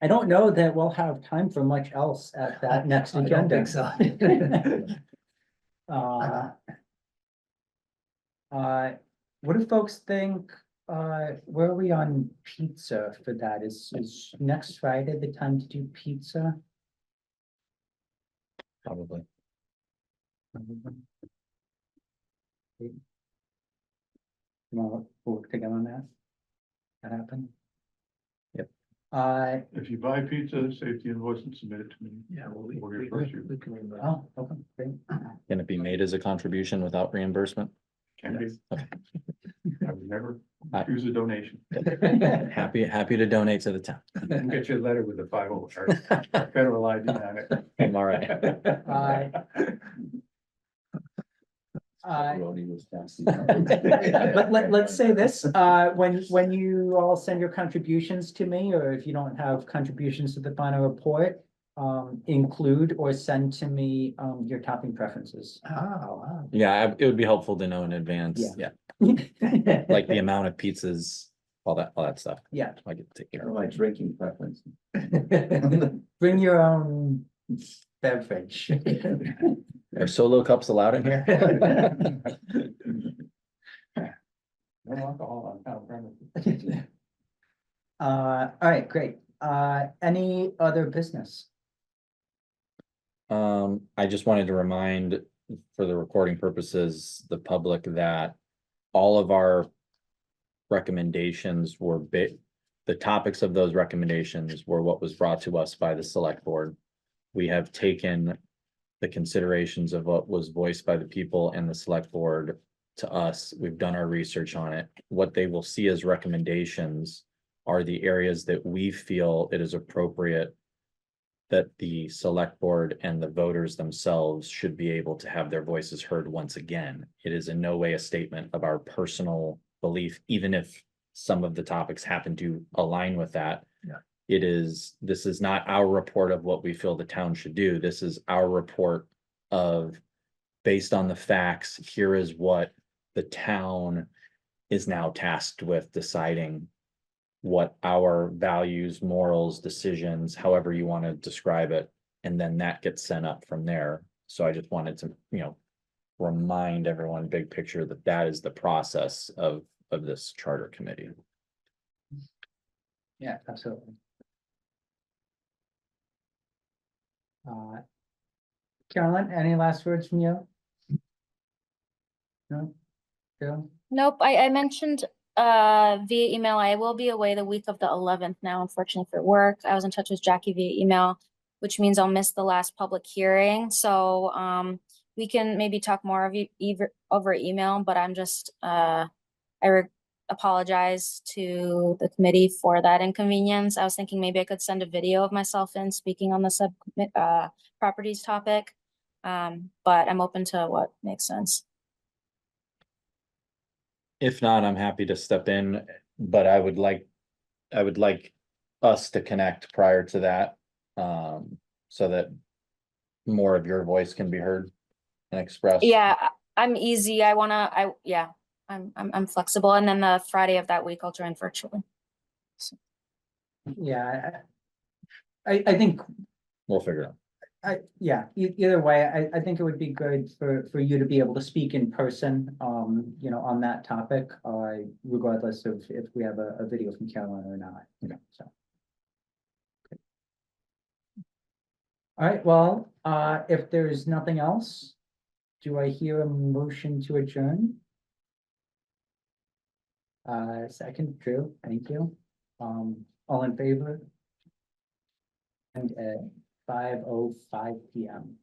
Speaker 1: I don't know that we'll have time for much else at that next
Speaker 9: I
Speaker 1: agenda.
Speaker 9: don't think so.
Speaker 1: What do folks think, where are we on pizza for that? Is next Friday the time to do pizza?
Speaker 5: Probably.
Speaker 1: We'll work together on that. That happen?
Speaker 5: Yep.
Speaker 8: If you buy pizza, safety invoice and submit it to me.
Speaker 9: Yeah, well,
Speaker 8: We'll reimburse you.
Speaker 9: we can,
Speaker 1: Oh, okay, great.
Speaker 5: Can it be made as a contribution without reimbursement?
Speaker 8: Can be.
Speaker 5: Okay.
Speaker 8: I would never
Speaker 5: I-
Speaker 8: choose a donation.
Speaker 5: Happy to donate to the town.
Speaker 8: I'll get you a letter with a 50 or federal ID on it.
Speaker 5: I'm all right.
Speaker 1: Let's say this, when you all send your contributions to me, or if you don't have contributions to the final report, include or send to me, your topping preferences.
Speaker 7: wow.
Speaker 5: Yeah, it would be helpful to know in advance,
Speaker 1: Yeah.
Speaker 5: yeah, like the amount of pizzas, all that stuff.
Speaker 1: Yeah.
Speaker 5: I get to take care
Speaker 7: Or
Speaker 5: of.
Speaker 7: my drinking preference.
Speaker 1: Bring your own beverage.
Speaker 5: Are solo cups allowed in here?
Speaker 8: No alcohol on town premises.
Speaker 1: All right, great. Any other business?
Speaker 5: I just wanted to remind, for the recording purposes, the public that all of our recommendations were the topics of those recommendations were what was brought to us by the select board. We have taken the considerations of what was voiced by the people and the select board to us. We've done our research on it. What they will see as recommendations are the areas that we feel it is appropriate that the select board and the voters themselves should be able to have their voices heard once again. It is in no way a statement of our personal belief, even if some of the topics happen to align with that.
Speaker 3: Yeah.
Speaker 5: This is not our report of what we feel the town should do. This is our report of, based on the facts, here is what the town is now tasked with deciding what our values, morals, decisions, however you want to describe it, and then that gets sent up from there. So I just wanted to, remind everyone, big picture, that that is the process of this charter committee.
Speaker 1: Yeah, absolutely. Carolyn, any last words from you? No? Bill?
Speaker 2: Nope, I mentioned via email, I will be away the week of the 11th now, unfortunately for work. I was in touch with Jackie via email, which means I'll miss the last public hearing. So we can maybe talk more of over email, but I'm just apologize to the committee for that inconvenience. I was thinking maybe I could send a video of myself in speaking on the properties topic. But I'm open to what makes sense.
Speaker 5: If not, I'm happy to step in, but I would like us to connect prior to that, so that more of your voice can be heard and expressed.
Speaker 2: Yeah, I'm easy. I'm flexible. And then the Friday of that week, I'll join virtually.
Speaker 1: Yeah, I think,
Speaker 5: We'll figure it out.
Speaker 1: either way, I think it would be good for you to be able to speak in person, on that topic, regardless of if we have a video from Carolyn or not.
Speaker 5: Okay.
Speaker 1: So. All right, well, if there's nothing else, do I hear a motion to adjourn? Second, Drew, thank you. All in favor? And at 5:05 PM.